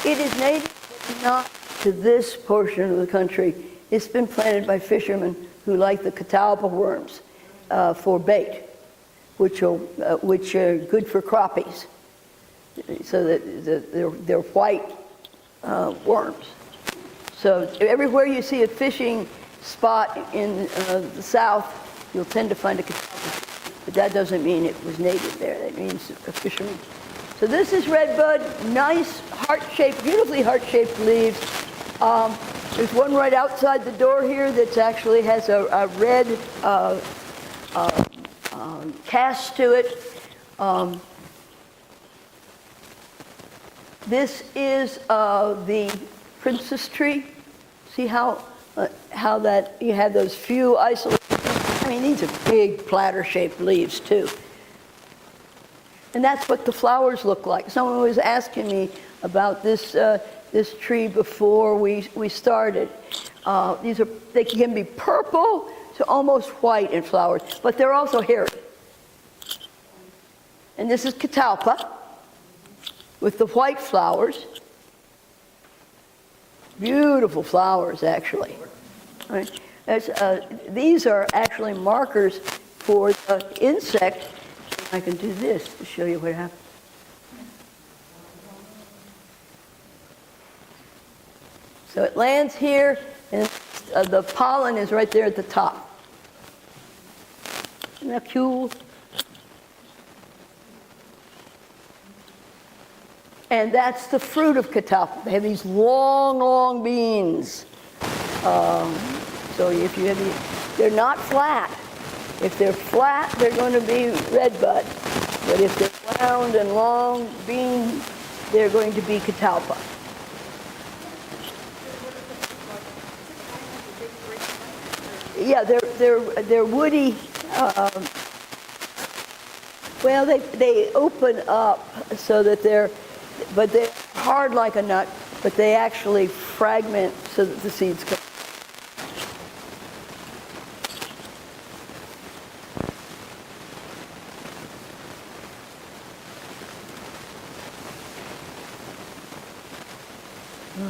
It is native, but not to this portion of the country. It's been planted by fishermen who like the catalpa worms for bait, which are good for crappies. So that they're white worms. So everywhere you see a fishing spot in the south, you'll tend to find a catalpa. But that doesn't mean it was native there. That means a fisherman. So this is redbud, nice heart-shaped, beautifully heart-shaped leaves. There's one right outside the door here that actually has a red cast to it. This is the princess tree. See how that you have those few isolated. I mean, these are big platter-shaped leaves too. And that's what the flowers look like. Someone was asking me about this tree before we started. They can be purple, to almost white in flowers, but they're also hairy. And this is catalpa with the white flowers. Beautiful flowers, actually. Right? These are actually markers for the insect. I can do this to show you what happens. So it lands here, and the pollen is right there at the top. Isn't that cool? And that's the fruit of catalpa. They have these long, long beans. So if you have they're not flat. If they're flat, they're going to be red bud. But if they're round and long beans, they're going to be catalpa. Yeah, they're woody. Well, they open up so that they're hard like a nut, but they actually fragment so that the seeds come.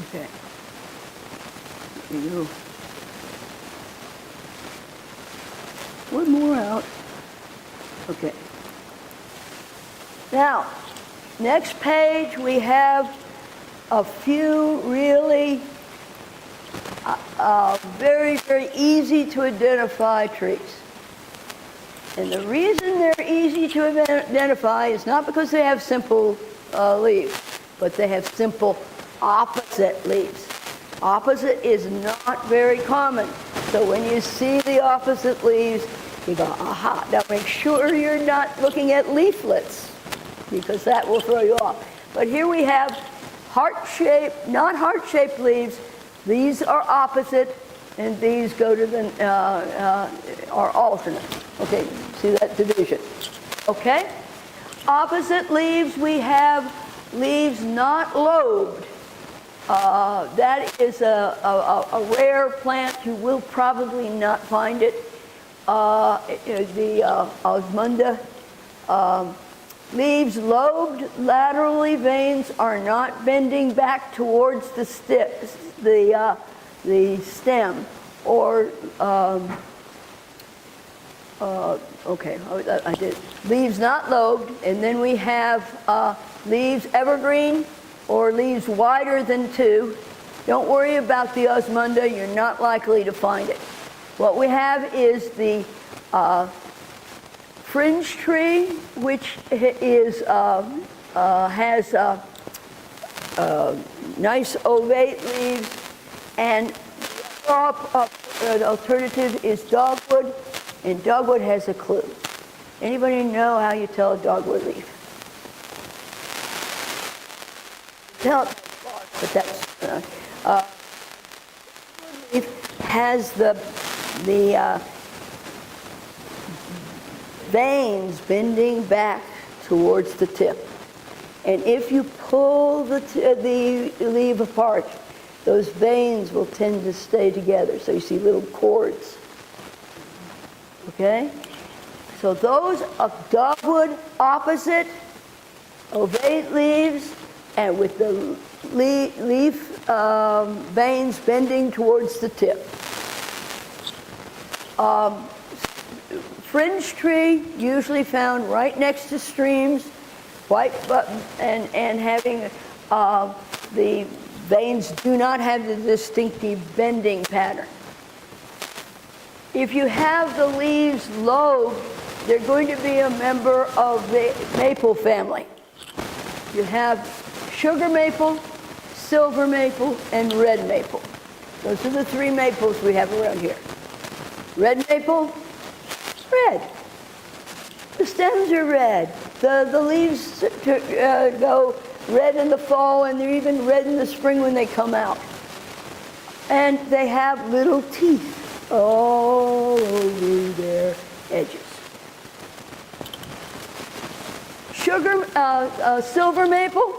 Okay. Here you go. One more out. Okay. Now, next page we have a few really very, very easy to identify trees. And the reason they're easy to identify is not because they have simple leaves, but they have simple opposite leaves. Opposite is not very common. So when you see the opposite leaves, you go, aha. Now make sure you're not looking at leaflets, because that will throw you off. But here we have heart-shaped, not heart-shaped leaves. These are opposite, and these go to the, are alternate. Okay, see that division. Okay? Opposite leaves, we have leaves not lobed. That is a rare plant. You will probably not find it. The osmunda. Leaves lobed laterally, veins are not bending back towards the stem, or okay, I did. Leaves not lobed, and then we have leaves evergreen, or leaves wider than 2. Don't worry about the osmunda, you're not likely to find it. What we have is the fringe tree, which is has nice ovate leaves, and the alternative is dogwood, and dogwood has a clue. Anybody know how you tell a dogwood leaf? Tell it, but that's leaf has the veins bending back towards the tip, and if you pull the leaf apart, those veins will tend to stay together. So you see little cords. Okay, so those are dogwood opposite, ovate leaves, and with the leaf veins bending towards the tip. Fringe tree, usually found right next to streams, white button, and having the veins do not have the distinctive bending pattern. If you have the leaves lobed, they're going to be a member of the maple family. You have sugar maple, silver maple, and red maple. Those are the 3 maples we have around here. Red maple, red. The stems are red. The leaves go red in the fall, and they're even red in the spring when they come out. And they have little teeth all over their edges. Silver maple,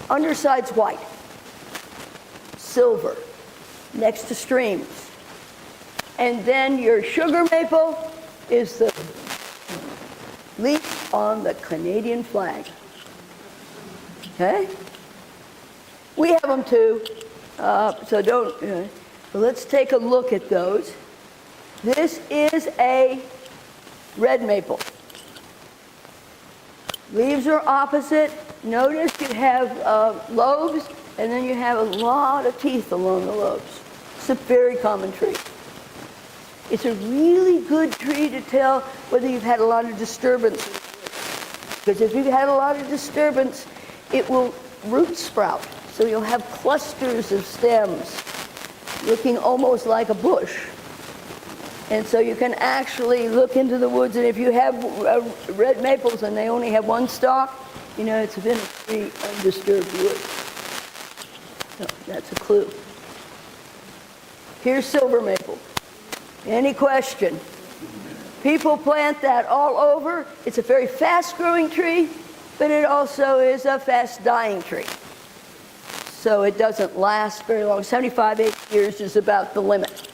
underside's white. Silver, next to streams. And then your sugar maple is the leaf on the Canadian flag. Okay? We have them too, so don't, but let's take a look at those. This is a red maple. Leaves are opposite. Notice you have lobes, and then you have a lot of teeth along the lobes. It's a very common tree. It's a really good tree to tell whether you've had a lot of disturbance. Because if you've had a lot of disturbance, it will root sprout. So you'll have clusters of stems looking almost like a bush. And so you can actually look into the woods, and if you have red maples and they only have one stalk, you know it's been a pretty undisturbed wood. So that's a clue. Here's silver maple. Any question? People plant that all over. It's a very fast-growing tree, but it also is a fast-dying tree. So it doesn't last very long. 75, 80 years is about the limit.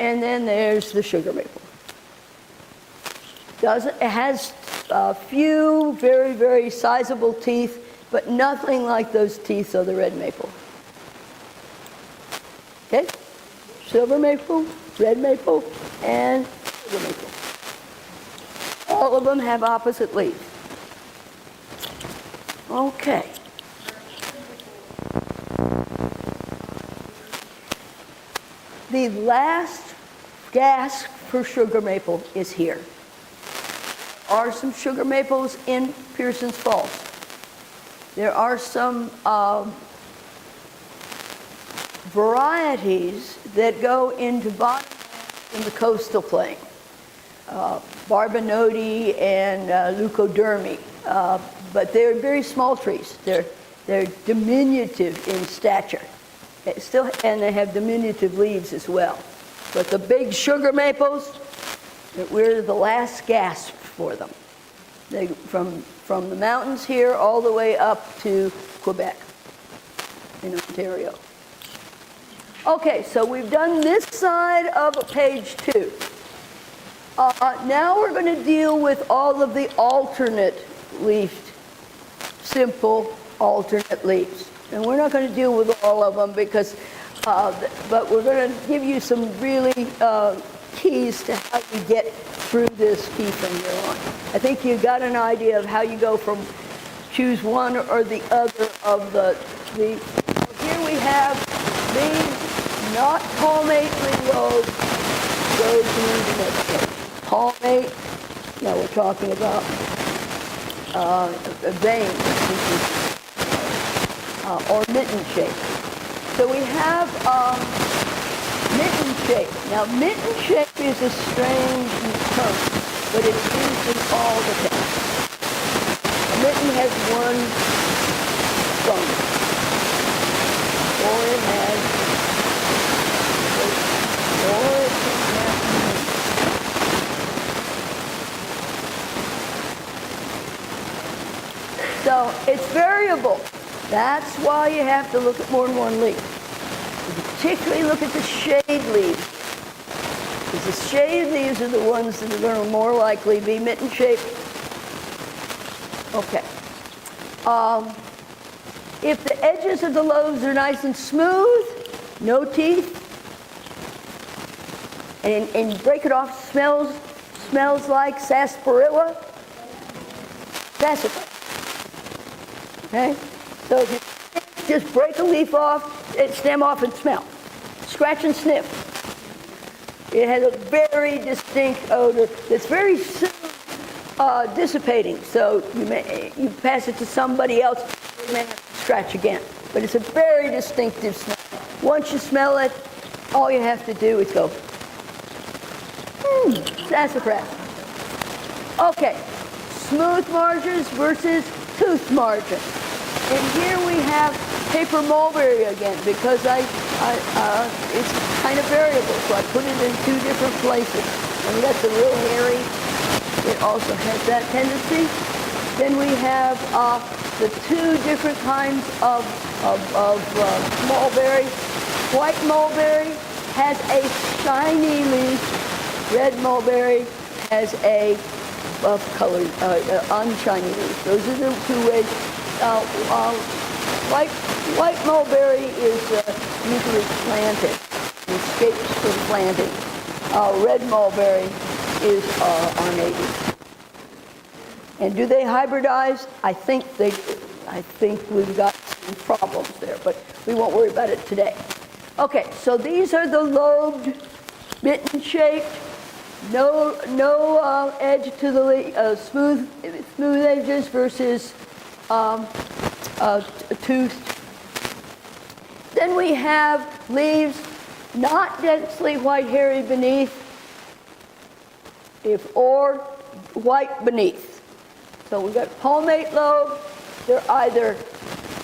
And then there's the sugar maple. It has a few very, very sizable teeth, but nothing like those teeth of the red maple. Okay? Silver maple, red maple, and sugar maple. All of them have opposite leaves. Okay. The last gasp for sugar maple is here. There are some sugar maples in Pearson's Falls. There are some varieties that go into bottomlands in the coastal plain. Barbanoti and leucodermi, but they're very small trees. They're diminutive in stature. And they have diminutive leaves as well. But the big sugar maples, we're the last gasp for them. They, from the mountains here all the way up to Quebec in Ontario. Okay, so we've done this side of page 2. Now we're going to deal with all of the alternate leafed, simple alternate leaves. And we're not going to deal with all of them because, but we're going to give you some really keys to how you get through this key from here on. I think you got an idea of how you go from choose one or the other of the here we have these not palmate leaf lobes, go to the next page. Palmate, now we're talking about veins, or mitten shape. So we have mitten shape. Now mitten shape is a strange term, but it's used in all the texts. A mitten has one stone, or it has, so it's variable. That's why you have to look at more than one leaf. You particularly look at the shade leaves. Because the shade leaves are the ones that are going to more likely be mitten shaped. Okay. If the edges of the lobes are nice and smooth, no teeth, and break it off smells like sarsaparilla, sassafras. Okay? So if you just break a leaf off, stem off and smell. Scratch and sniff. It has a very distinct odor that's very soon dissipating. So you pass it to somebody else, you may have to scratch again. But it's a very distinctive smell. Once you smell it, all you have to do is go, sassafras. Okay, smooth margins versus toothed margins. And here we have paper mulberry again because it's kind of variable, so I put it in 2 different places. And that's a real hairy. It also has that tendency. Then we have the 2 different kinds of mulberry, white mulberry has a shiny leaf. Red mulberry has a buff-colored, unshiny leaf. Those are the two ways. White mulberry is usually planted, escapes from planting. Red mulberry is our native. And do they hybridize? I think they do. I think we've got some problems there, but we won't worry about it today. Okay, so these are the lobed, mitten-shaped, no edge to the leaf, smooth edges versus toothed. Then we have leaves not densely white hairy beneath, or white beneath. So we've got palmate lobe. They're either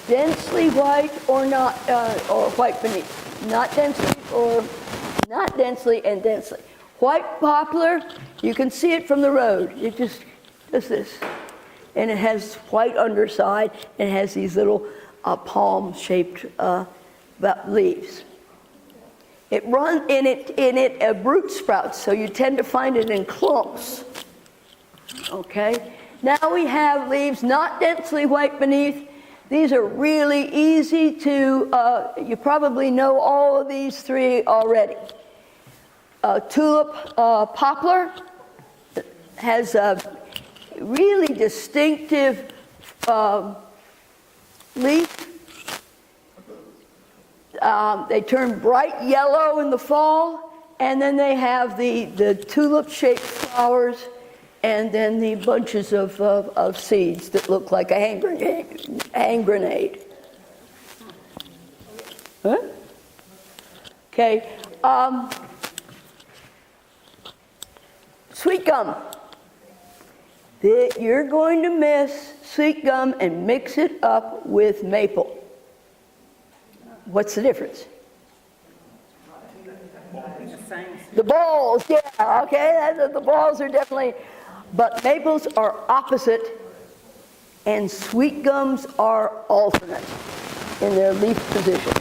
densely white or not, or white beneath. Not densely or not densely and densely. White poplar, you can see it from the road. It just does this. And it has white underside and it has these little palm-shaped leaves. It runs in it root sprouts, so you tend to find it in clumps. Okay? Now we have leaves not densely white beneath. These are really easy to, you probably know all of these three already. Tulip poplar has a really distinctive leaf. They turn bright yellow in the fall, and then they have the tulip-shaped flowers, and then the bunches of seeds that look like a hand grenade. Huh? Okay. Sweet gum. You're going to miss sweet gum and mix it up with maple. What's the difference? The balls, yeah, okay, the balls are definitely, but maples are opposite and sweet gums are alternate in their leaf position.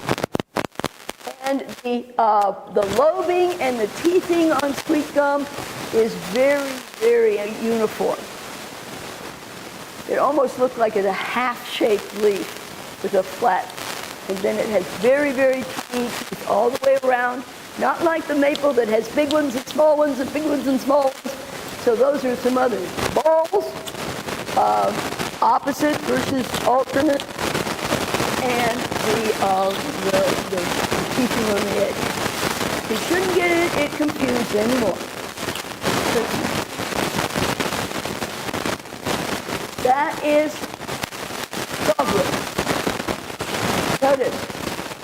And the lobing and the teething on sweet gum is very, very uniform. It almost looks like it's a half-shaped leaf with a flat, and then it has very, very tiny teeth all the way around. Not like the maple that has big ones and small ones and big ones and small ones. So those are some others. Balls, opposite versus alternate, and the teething on the edge. You shouldn't get it confused anymore. That is dogwood. Notice,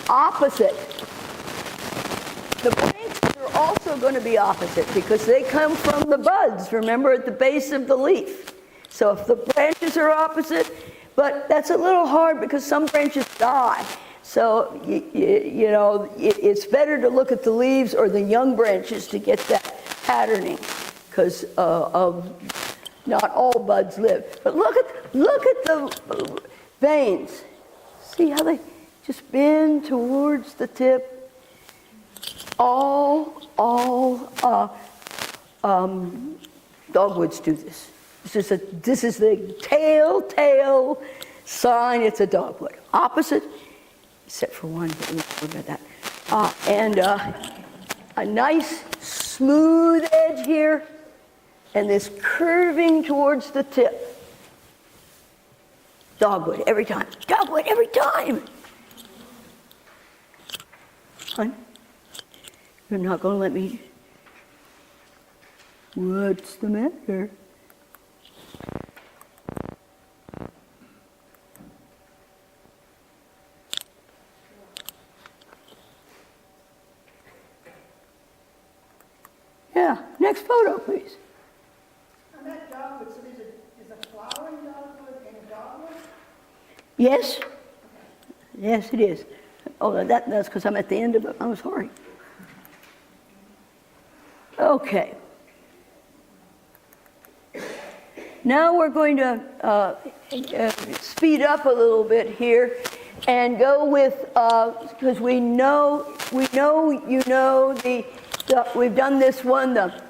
opposite. The branches are also going to be opposite because they come from the buds, remember, at the base of the leaf. So if the branches are opposite, but that's a little hard because some branches die. So, you know, it's better to look at the leaves or the young branches to get that patterning because not all buds live. But look at the veins. See how they just bend towards the tip? All dogwoods do this. This is the telltale sign it's a dogwood. Opposite, except for one, but we won't worry about that. And a nice smooth edge here, and this curving towards the tip. Dogwood every time. Dogwood every time. Hon, you're not going to let me. What's the matter? Yeah, next photo, please. On that dogwood, so there's a flowering dogwood and a dogwood? Yes? Yes, it is. Oh, that's because I'm at the end of it. I'm sorry. Okay. Now we're going to speed up a little bit here and go with, because we know we know, you know, we've done this one, the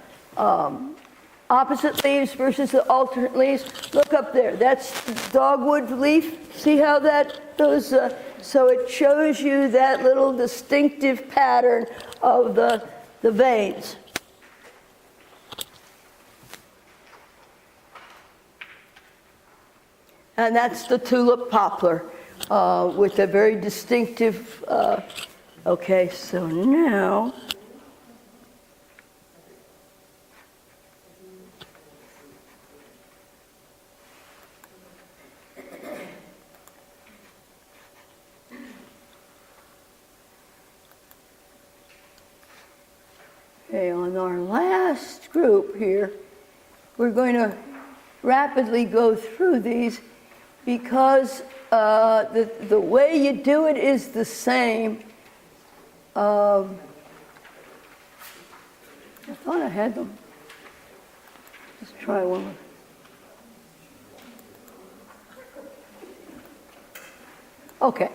opposite leaves versus the alternate leaves. Look up there, that's dogwood leaf. See how that goes? So it shows you that little distinctive pattern of the veins. And that's the tulip poplar with a very distinctive, okay, so now, okay, on our last group here, we're going to rapidly go through these because the way you do it is the same. I thought I had them. Let's try one more. Okay.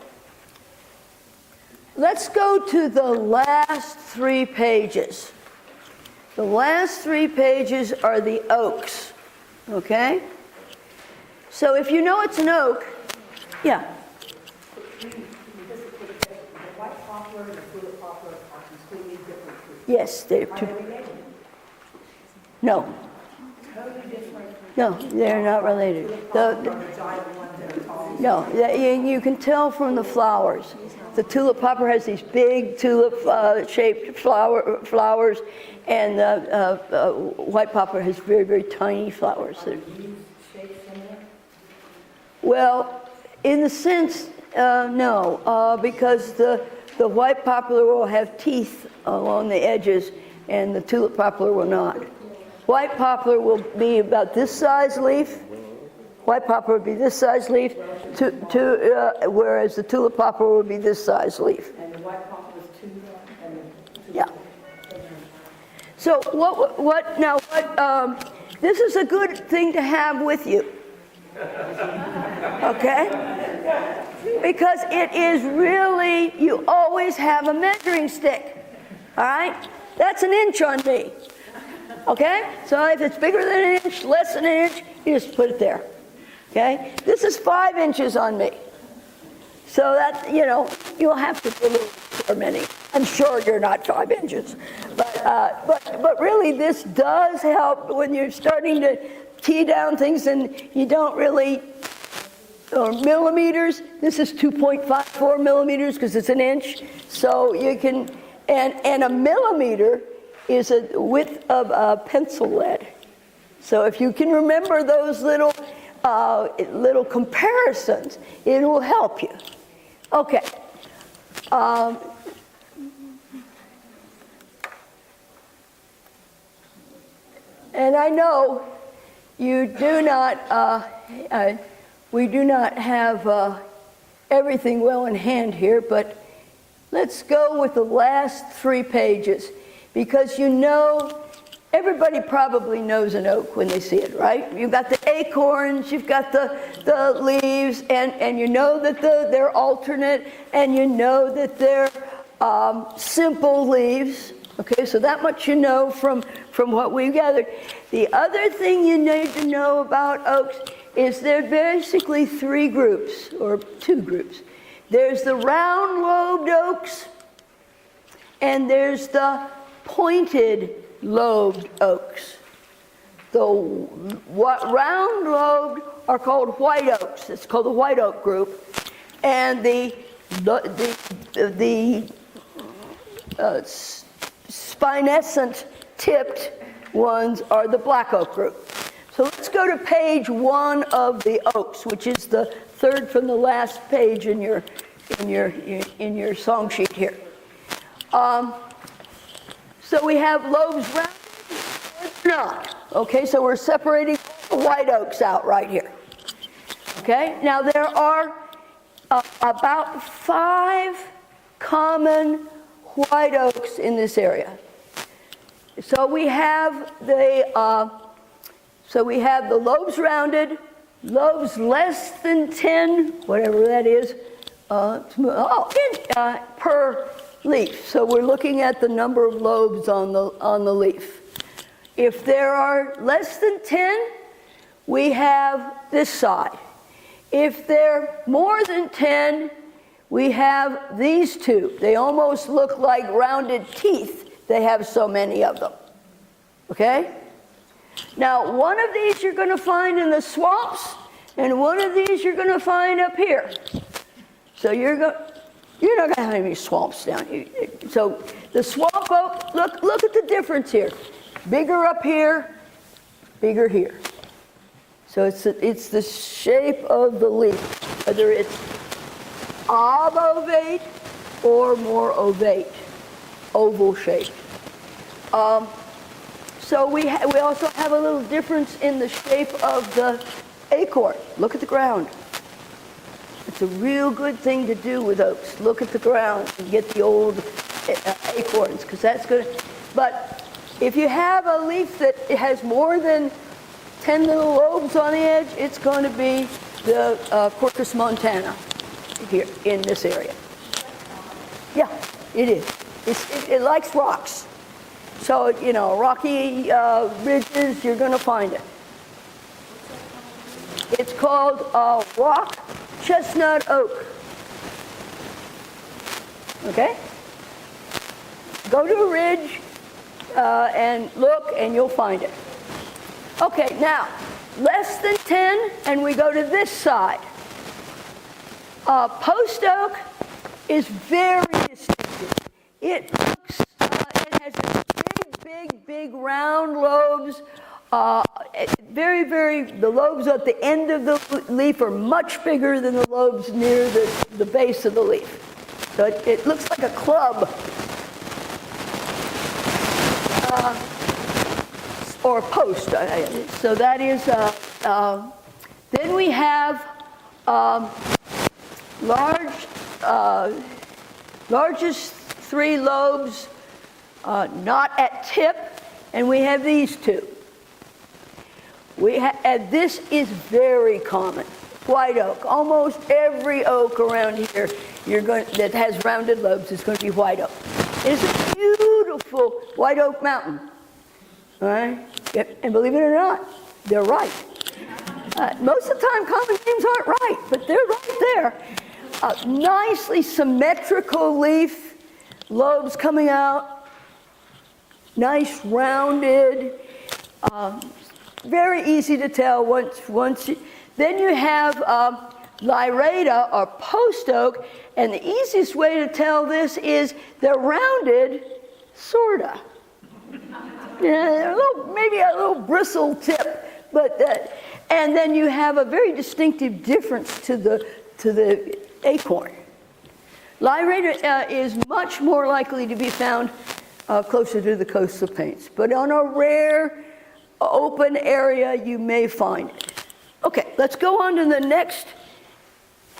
Let's go to the last 3 pages. The last 3 pages are the oaks, okay? So if you know it's an oak, yeah. The white poplar and the tulip poplar are completely different trees. Yes, they're Are two. they related? No, Totally different. no, they're not related. Tulip poplar are the giant ones that are tall. No, you can tell from the flowers. The tulip poplar has these big tulip-shaped flowers, and the white poplar has very, very tiny flowers. Well, in the sense, no, because the white poplar will have teeth along the edges, and the tulip poplar will not. White poplar will be about this size leaf. White poplar would be this size leaf, whereas the tulip poplar would be this size leaf. And the white poplar is 2, and the Yeah. So this is a good thing to have with you. Okay? Because it is really, you always have a measuring stick. All right? That's an inch on me. Okay? So if it's bigger than an inch, less than an inch, you just put it there. Okay? This is 5 inches on me. So that, you'll have to do a little experimenting. I'm sure you're not 5 inches. But really, this does help when you're starting to key down things and you don't really, or millimeters. This is 2.54 millimeters because it's an inch. So you can, and a millimeter is a width of a pencil lead. So if you can remember those little comparisons, it will help you. Okay. And I know you do not, we do not have everything well in hand here, but let's go with the last 3 pages, because everybody probably knows an oak when they see it, right? You've got the acorns, you've got the leaves, and you know that they're alternate, and you know that they're simple leaves. Okay, so that much you know from what we gathered. The other thing you need to know about oaks is they're basically 3 groups, or 2 groups. There's the round-lobed oaks, and there's the pointed lobed oaks. The round-lobed are called white oaks. It's called the white oak group. And the spinescent tipped ones are the black oak group. So let's go to page 1 of the oaks, which is the 3rd from the last page in your song sheet here. So we have lobes rounded or not. Okay, so we're separating the white oaks out right here. Okay, now there are about 5 common white oaks in this area. So we have the lobes rounded, lobes less than 10, whatever that is, per leaf. So we're looking at the number of lobes on the leaf. If there are less than 10, we have this side. If they're more than 10, we have these two. They almost look like rounded teeth. They have so many of them. Okay? Now, one of these you're going to find in the swamps, and one of these you're going to find up here. So you're not going to have any swamps down here. So the swamp oak, look at the difference here. Bigger up here, bigger here. So it's the shape of the leaf, whether it's obovate or more ovate, oval shape. So we also have a little difference in the shape of the acorn. Look at the ground. It's a real good thing to do with oaks. Look at the ground and get the old acorns, because that's good. But if you have a leaf that has more than 10 little lobes on the edge, it's going to be the Quercus montana here in this area. Yeah, it is. It likes rocks. So, you know, rocky ridges, you're going to find it. It's called rock chestnut oak. Okay? Go to a ridge and look, and you'll find it. Okay, now, less than 10, and we go to this side. Post oak is very distinctive. It looks, it has big round lobes. The lobes at the end of the leaf are much bigger than the lobes near the base of the leaf. So it looks like a club. Or post. So that is, then we have largest three lobes, not at tip, and we have these two. And this is very common. White oak. Almost every oak around here that has rounded lobes is going to be white oak. It's a beautiful white oak mountain. All right? And believe it or not, they're right. Most of the time, common names aren't right, but they're right there. Nicely symmetrical leaf, lobes coming out, nice rounded, very easy to tell then you have lyrata or post oak, and the easiest way to tell this is they're rounded, sorta. Yeah, maybe a little bristle tip, but and then you have a very distinctive difference to the acorn. Lyrata is much more likely to be found closer to the coastal plains, but on a rare open area you may find it. Okay, let's go on to the next.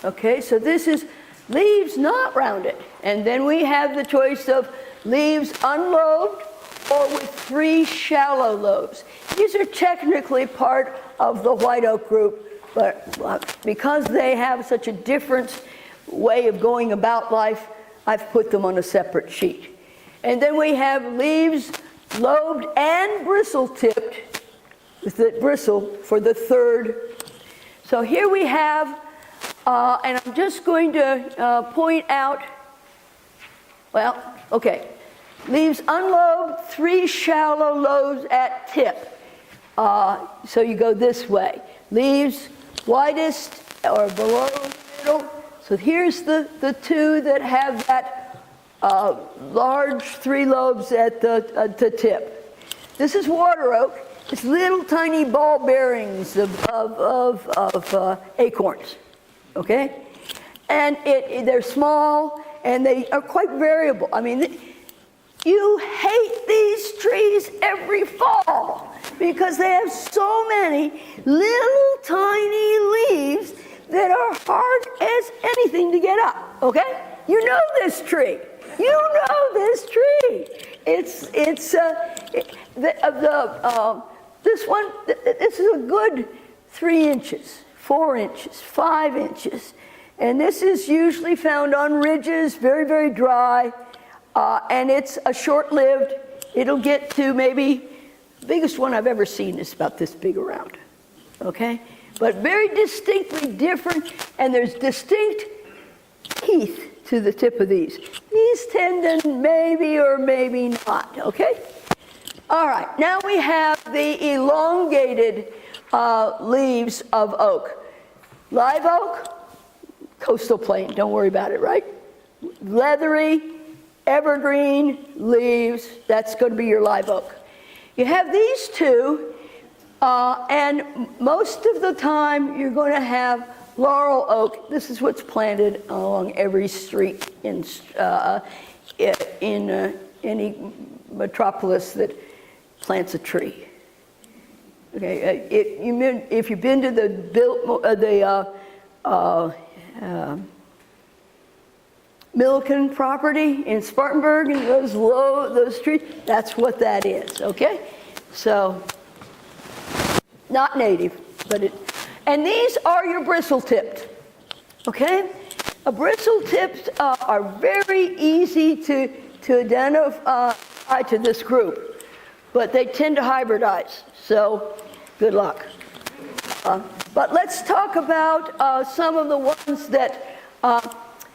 Okay, so this is leaves not rounded, and then we have the choice of leaves unlobed or with 3 shallow lobes. These are technically part of the white oak group, but because they have such a different way of going about life, I've put them on a separate sheet. And then we have leaves lobed and bristle-tipped, with the bristle for the third. So here we have, and I'm just going to point out, well, okay. Leaves unlobed, 3 shallow lobes at tip. So you go this way. Leaves widest or below middle. So here's the 2 that have that large 3 lobes at the tip. This is water oak. It's little tiny ball bearings of acorns. Okay? And they're small and they are quite variable. I mean, you hate these trees every fall because they have so many little tiny leaves that are hard as anything to get up, okay? You know this tree. You know this tree. This one, this is a good 3 inches, 4 inches, 5 inches. And this is usually found on ridges, very, very dry. and it's a short-lived, it'll get to maybe, the biggest one I've ever seen is about this big around, okay? But very distinctly different, and there's distinct teeth to the tip of these. These tend to maybe or maybe not, okay? All right, now we have the elongated leaves of oak. Live oak, coastal plain, don't worry about it, right? Leathery, evergreen leaves, that's going to be your live oak. You have these two, and most of the time you're going to have laurel oak. This is what's planted along every street in any metropolis that plants a tree. Okay, if you've been to the Milliken property in Spartanburg and those trees, that's what that is, okay? So, not native, but and these are your bristle-tipped, okay? A bristle-tipped are very easy to identify to this group, but they tend to hybridize, so good luck. But let's talk about some of the ones that,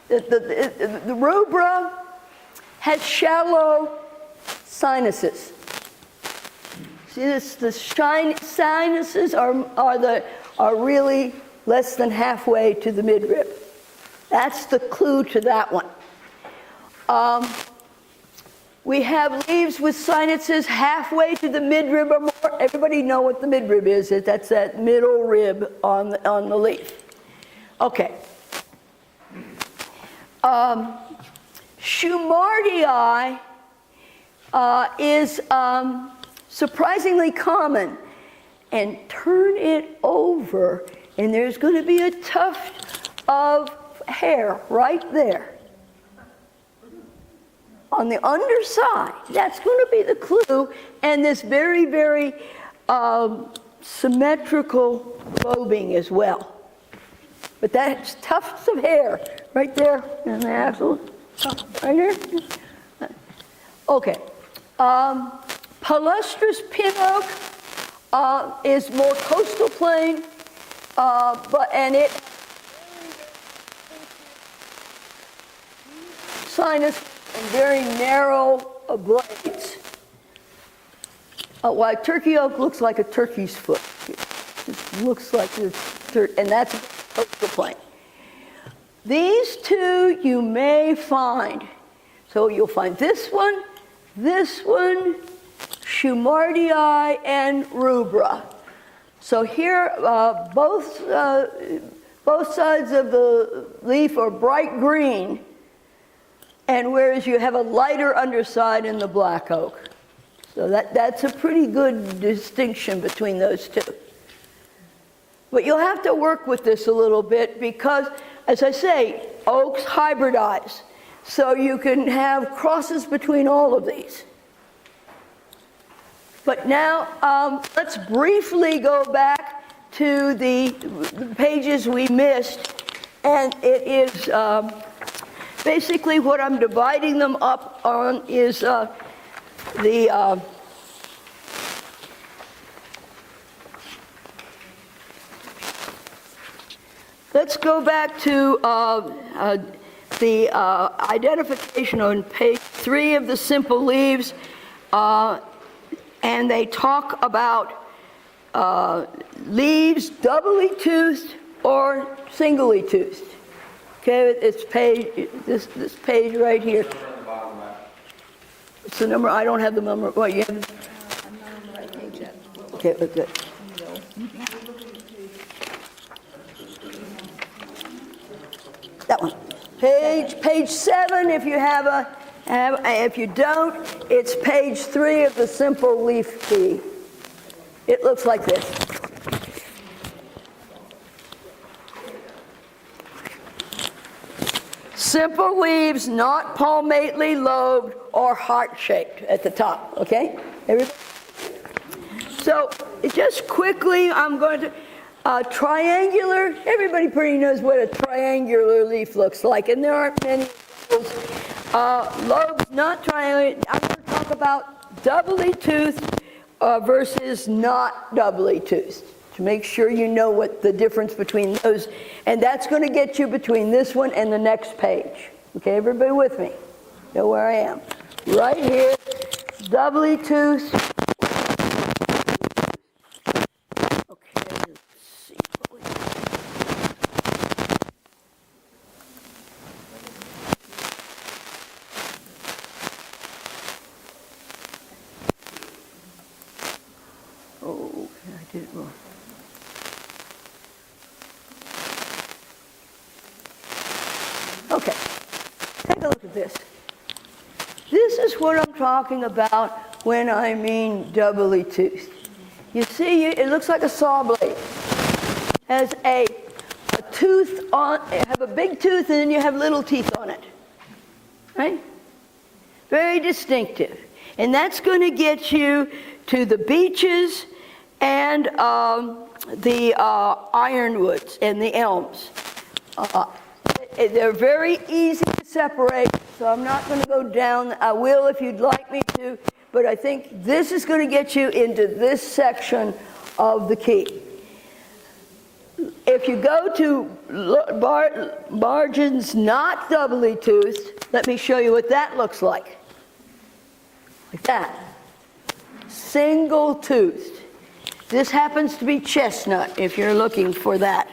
the rubra has shallow sinuses. See this, the sinuses are really less than halfway to the midrib. That's the clue to that one. We have leaves with sinuses halfway to the midrib or more. Everybody know what the midrib is. That's that middle rib on the leaf. Okay. Shumardii is surprisingly common. And turn it over, and there's going to be a tuft of hair right there. On the underside, that's going to be the clue, and this very, very symmetrical lobing as well. But that's tufts of hair right there in the axle, right here. Okay. Palustrous pin oak is more coastal plain, and it sinus and very narrow blades. While turkey oak looks like a turkey's foot. It just looks like and that's coastal plain. These two you may find. So you'll find this one, Shumardii, and rubra. So here, both sides of the leaf are bright green, and whereas you have a lighter underside in the black oak. So that's a pretty good distinction between those two. But you'll have to work with this a little bit because, as I say, oaks hybridize. So you can have crosses between all of these. But now, let's briefly go back to the pages we missed. And it is basically what I'm dividing them up on is let's go back to the identification on page 3 of the simple leaves. And they talk about leaves doubly toothed or singly toothed. Okay, it's page, this page right here. It's the number, I don't have the number. What, you have? Okay, good. That one. Page 7, if you have if you don't, it's page 3 of the simple leaf tea. It looks like this. Simple leaves, not palmately lobed or heart-shaped at the top, okay? Everybody? So just quickly, I'm going to, triangular, everybody pretty knows what a triangular leaf looks like, and there aren't many Lobes not triangular. I'm going to talk about doubly toothed versus not doubly toothed, to make sure you know what the difference between those, and that's going to get you between this one and the next page. Okay, everybody with me? Know where I am? Right here, doubly toothed. Okay, let's see what we got. Oh, I did it wrong. Okay, take a look at this. This is what I'm talking about when I mean doubly toothed. You see, it looks like a saw blade. Has a tooth on, have a big tooth and then you have little teeth on it. Right? Very distinctive. And that's going to get you to the beeches and the ironwoods and the elms. They're very easy to separate, so I'm not going to go down. I will if you'd like me to, but I think this is going to get you into this section of the key. If you go to margins not doubly toothed, let me show you what that looks like. Like that. Single toothed. This happens to be chestnut if you're looking for that.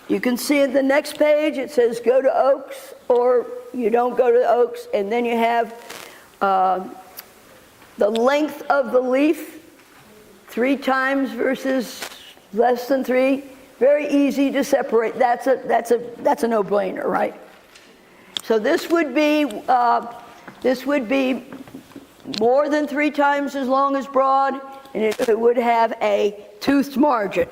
You can see at the next page it says go to oaks, or you don't go to oaks, and then you have the length of the leaf, 3 times versus less than 3. Very easy to separate. That's a no-brainer, right? So this would be more than 3 times as long as broad, and it would have a toothed margin.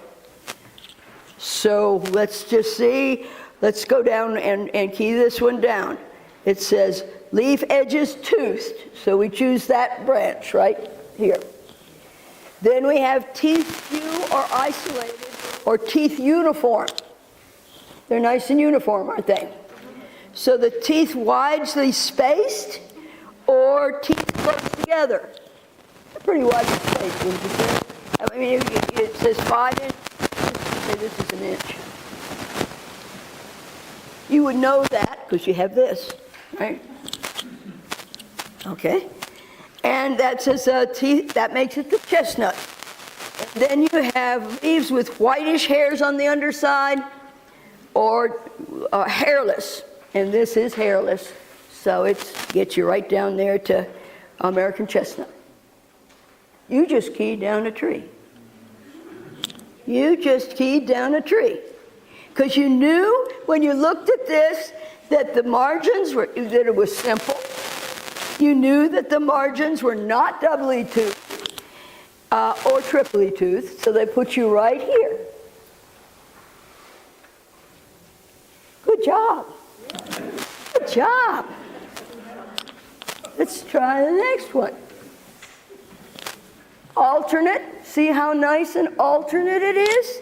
So let's just see. Let's go down and key this one down. It says leaf edges toothed, so we choose that branch right here. Then we have teeth few or isolated, or teeth uniform. They're nice and uniform, aren't they? So the teeth widely spaced, or teeth close together. They're pretty widely spaced, wouldn't you say? I mean, it says 5 inches. Say this is an inch. You would know that because you have this, right? Okay. And that says teeth, that makes it the chestnut. And then you have leaves with whitish hairs on the underside, or hairless. And this is hairless. So it gets you right down there to American chestnut. You just keyed down a tree. You just keyed down a tree. Because you knew when you looked at this that the margins were, that it was simple. You knew that the margins were not doubly toothed or triply toothed, so they put you right here. Good job. Good job. Let's try the next one. Alternate. See how nice and alternate it is?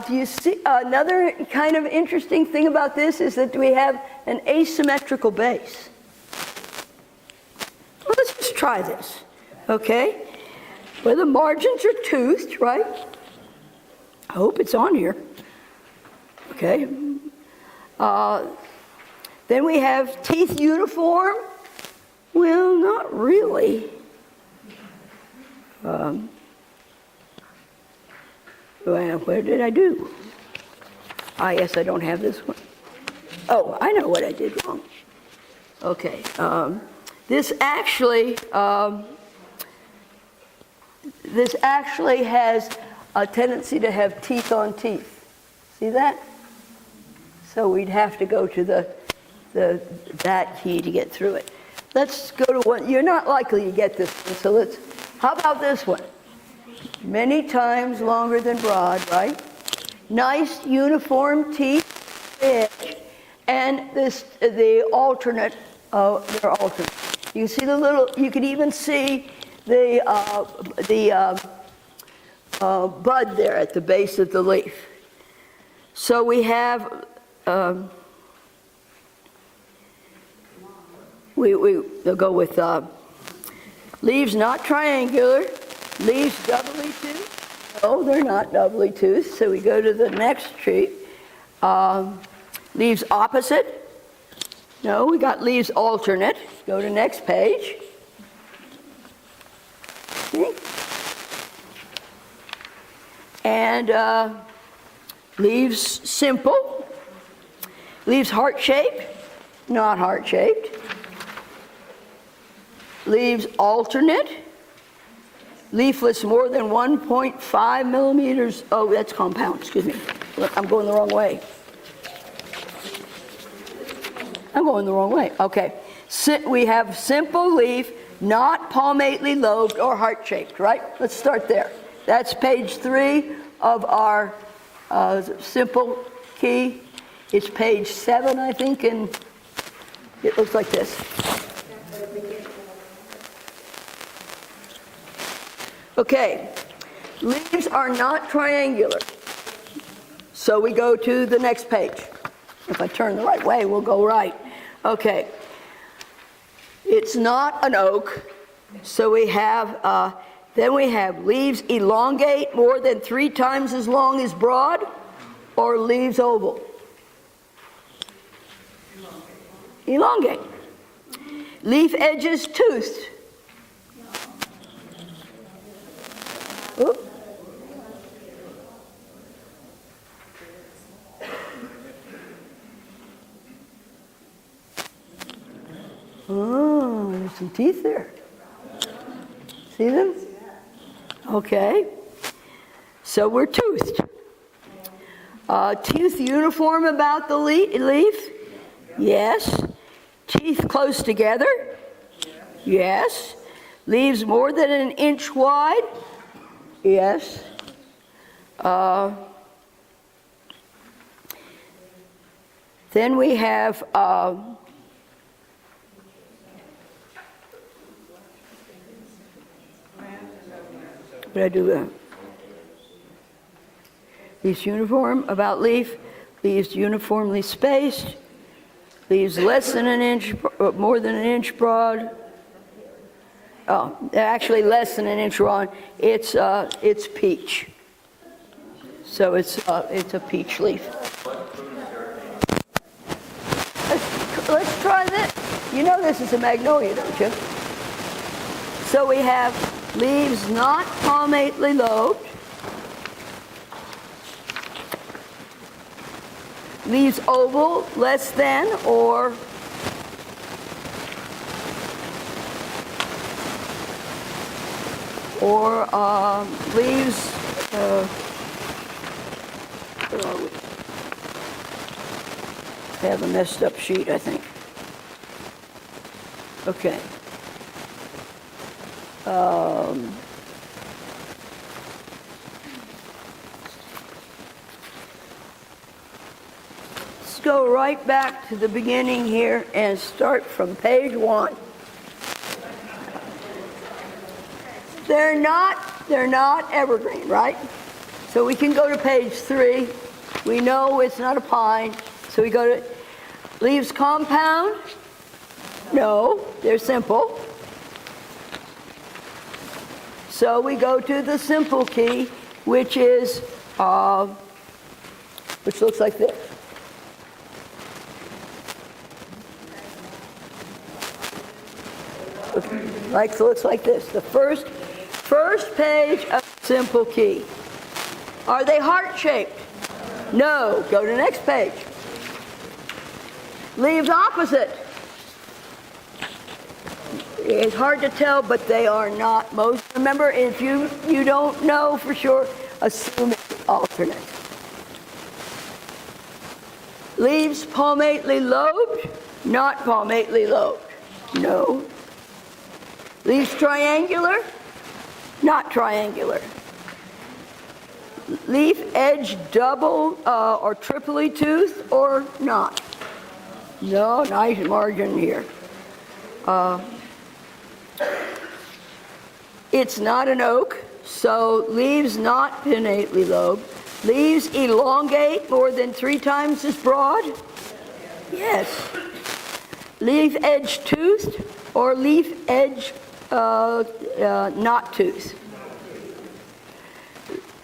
Do you see another kind of interesting thing about this is that we have an asymmetrical base. Well, let's just try this, okay? Where the margins are toothed, right? I hope it's on here. Okay. Then we have teeth uniform. Well, not really. Well, where did I do? I guess I don't have this one. Oh, I know what I did wrong. Okay. This actually has a tendency to have teeth on teeth. See that? So we'd have to go to that key to get through it. Let's go to one. You're not likely to get this one, so how about this one? Many times longer than broad, right? Nice uniform teeth edge, and the alternate. They're alternate. You see the little. You can even see the bud there at the base of the leaf. So we have. they'll go with leaves not triangular, leaves doubly toothed. No, they're not doubly toothed, so we go to the next tree. Leaves opposite. No, we got leaves alternate. Go to next page. See? And leaves simple. Leaves heart-shaped, not heart-shaped. Leaves alternate. Leafless more than 1.5 millimeters. Oh, that's compound, excuse me. I'm going the wrong way. Okay. We have simple leaf, not palmately lobed or heart-shaped, right? Let's start there. That's page 3 of our simple key. It's page 7, I think, and it looks like this. Okay, leaves are not triangular. So we go to the next page. If I turn the right way, we'll go right. Okay. It's not an oak, so we have, then we have leaves elongate more than 3 times as long as broad, or leaves oval? Elongate. Leaf edges toothed. Oop. Oh, there's some teeth there. See them? Okay. So we're toothed. Teeth uniform about the leaf? Yes. Teeth close together? Yes. Leaves more than an inch wide? Yes. Then we have what did I do? Leaves uniform about leaf, leaves uniformly spaced, leaves less than an inch, more than an inch broad. Oh, actually less than an inch broad. It's peach. So it's a peach leaf. Let's try this. You know this is a magnolia, don't you? So we have leaves not palmately lobed. Leaves oval, less than, or leaves, I have a messed up sheet, I think. Okay. Let's go right back to the beginning here and start from page 1. They're not evergreen, right? So we can go to page 3. We know it's not a pine. So we go to leaves compound. No, they're simple. So we go to the simple key, which is, which looks like this. Looks like this. The first page of simple key. Are they heart-shaped? No. Go to the next page. Leaves opposite. It's hard to tell, but they are not most. Remember, if you don't know for sure, assume it's alternate. Leaves palmately lobed, not palmately lobed. No. Leaves triangular, not triangular. Leaf edge double or triply toothed or not. No, nice margin here. It's not an oak, so leaves not pinnately lobed. Leaves elongate more than 3 times as broad? Yes. leaf edge toothed or leaf edge not toothed?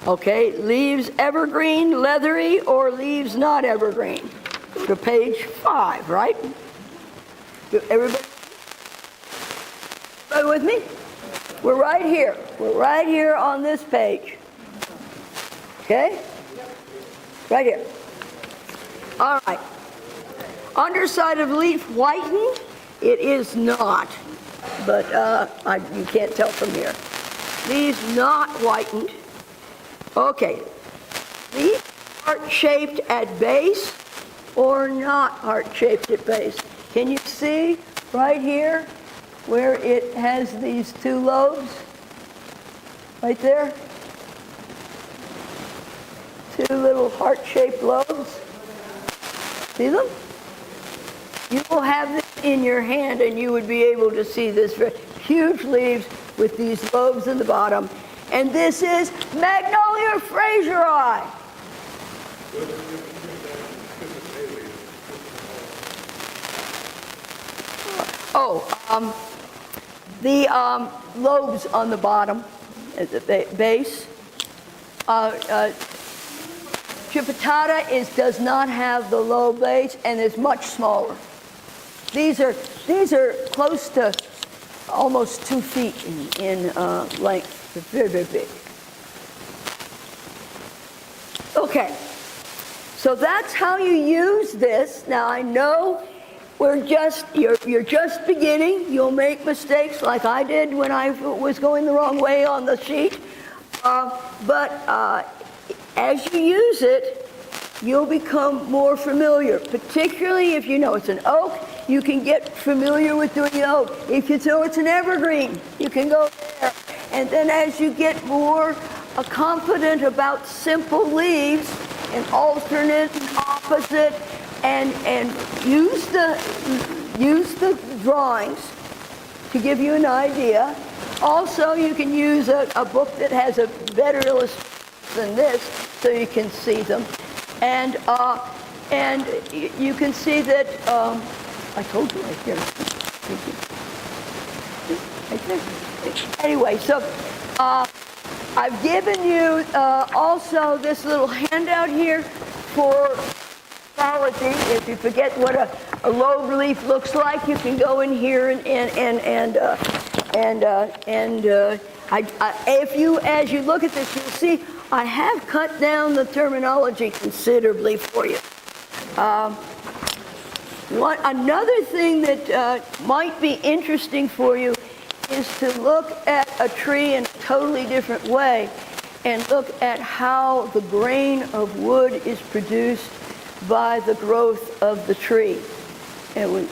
Okay, leaves evergreen, leathery, or leaves not evergreen? Go to page 5, right? Everybody with me? We're right here. We're right here on this page. Okay? Right here. All right. Underside of leaf whitened? It is not, but you can't tell from here. Leaves not whitened. Okay. Leaf heart-shaped at base or not heart-shaped at base? Can you see right here where it has these two lobes? Right there? Two little heart-shaped lobes. See them? You will have this in your hand and you would be able to see this huge leaves with these lobes in the bottom. And this is Magnolia fraseri. The lobes on the bottom at the base. Chipetata does not have the lobe base and is much smaller. These are close to almost 2 feet in length. They're very, very big. Okay, so that's how you use this. Now I know you're just beginning. You'll make mistakes like I did when I was going the wrong way on the sheet. But as you use it, you'll become more familiar, particularly if you know it's an oak. You can get familiar with doing the oak. If you know it's an evergreen, you can go there. And then as you get more confident about simple leaves and alternate and opposite, and use the drawings to give you an idea. Also, you can use a book that has a better illustration than this, so you can see them. And you can see that I told you right here. Right there. Anyway, so I've given you also this little handout here for pathology. If you forget what a lobe leaf looks like, you can go in here as you look at this, you'll see I have cut down the terminology considerably for you. Another thing that might be interesting for you is to look at a tree in a totally different way and look at how the grain of wood is produced by the growth of the tree. And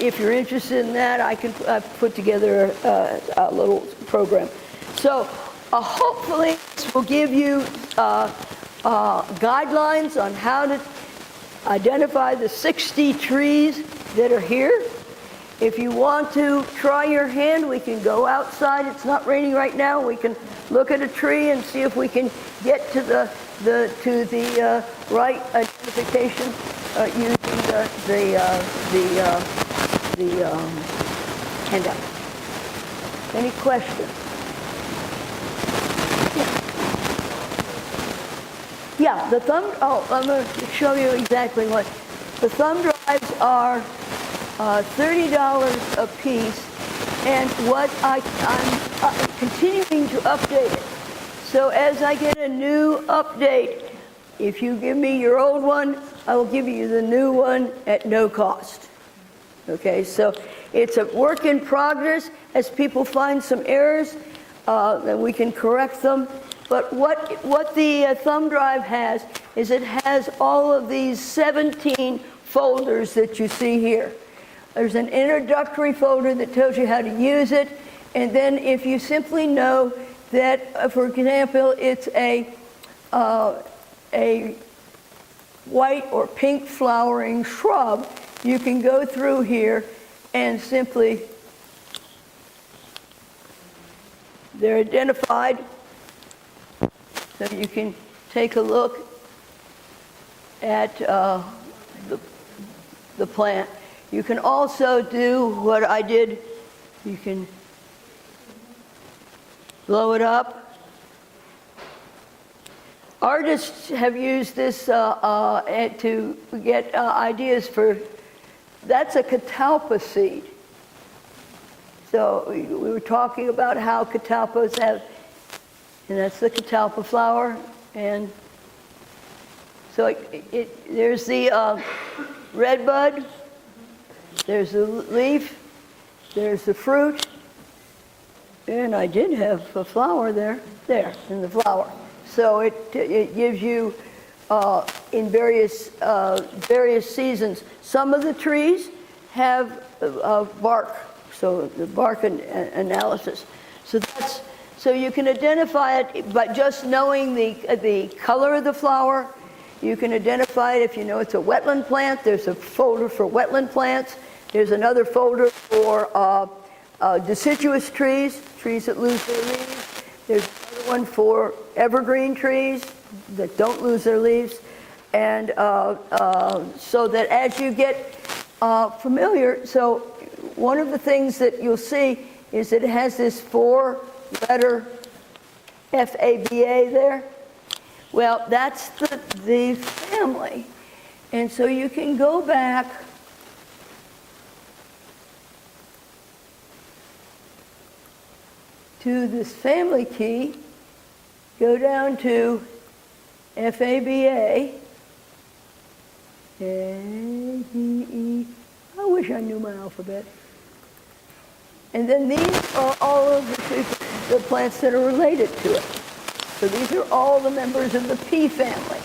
if you're interested in that, I've put together a little program. So hopefully this will give you guidelines on how to identify the 60 trees that are here. If you want to try your hand, we can go outside. It's not raining right now. We can look at a tree and see if we can get to the right identification using the handout. Any questions? Yeah, the thumb. Oh, I'm going to show you exactly what the thumb drives are. $30 a piece, and what I'm continuing to update it. So as I get a new update, if you give me your old one, I will give you the new one at no cost. Okay, so it's a work in progress. As people find some errors, then we can correct them. But what the thumb drive has is it has all of these 17 folders that you see here. There's an introductory folder that tells you how to use it, and then if you simply know that, for example, it's a white or pink flowering shrub, you can go through here and simply, they're identified, so you can take a look at the plant. You can also do what I did. You can blow it up. Artists have used this to get ideas for, that's a catalpa seed. So we were talking about how catalpas have, and that's the catalpa flower. And so there's the red bud, there's the leaf, there's the fruit, and I did have a flower there in the flower. So it gives you in various seasons. Some of the trees have bark, so the bark analysis. So you can identify it by just knowing the color of the flower. You can identify it if you know it's a wetland plant. There's a folder for wetland plants. There's another folder for deciduous trees that lose their leaves. There's another one for evergreen trees that don't lose their leaves. And so that as you get familiar, so one of the things that you'll see is that it has this 4-letter FABA there. Well, that's the family. And so you can go back to this family key, go down to FABA, A, B, E. I wish I knew my alphabet. And then these are all of the plants that are related to it. So these are all the members of the pea family.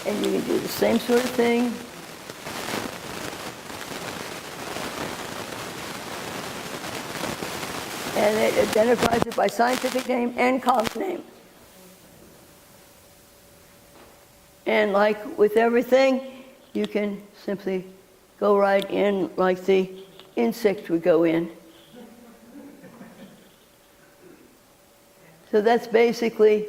And you can do the same sort of thing. And it identifies it by scientific name and common name. And like with everything, you can simply go right in like the insect would go in. So that's basically,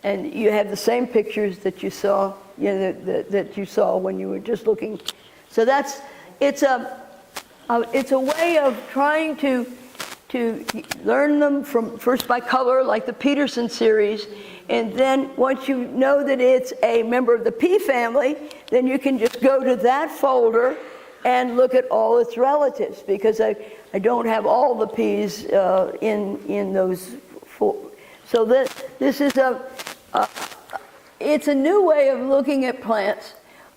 and you have the same pictures that you saw, that you saw when you were just looking. So it's a way of trying to learn them from first by color, like the Peterson series, and then once you know that it's a member of the pea family, then you can just go to that folder and look at all its relatives, because I don't have all the peas in those four. So this is it's a new way of looking at plants.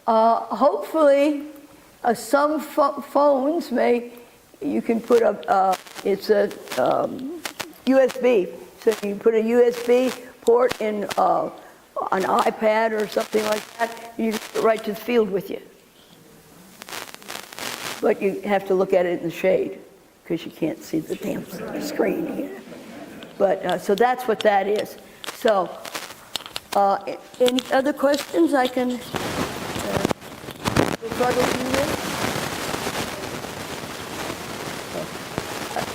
Hopefully, some phones you can put it's a USB. So you put a USB port in an iPad or something like that, you can go right to the field with you. But you have to look at it in the shade because you can't see the damn screen here. But so that's what that is. So any other questions I can rebuttal you with?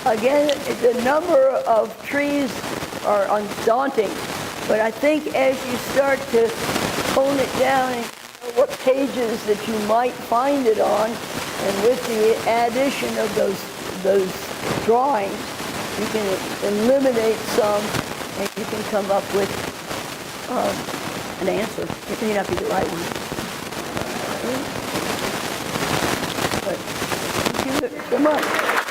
Again, the number of trees are undaunting, but I think as you start to hone it down and know what pages that you might find it on, and with the addition of those drawings, you can eliminate some, and you can come up with an answer. It may not be the right one. But thank you so much.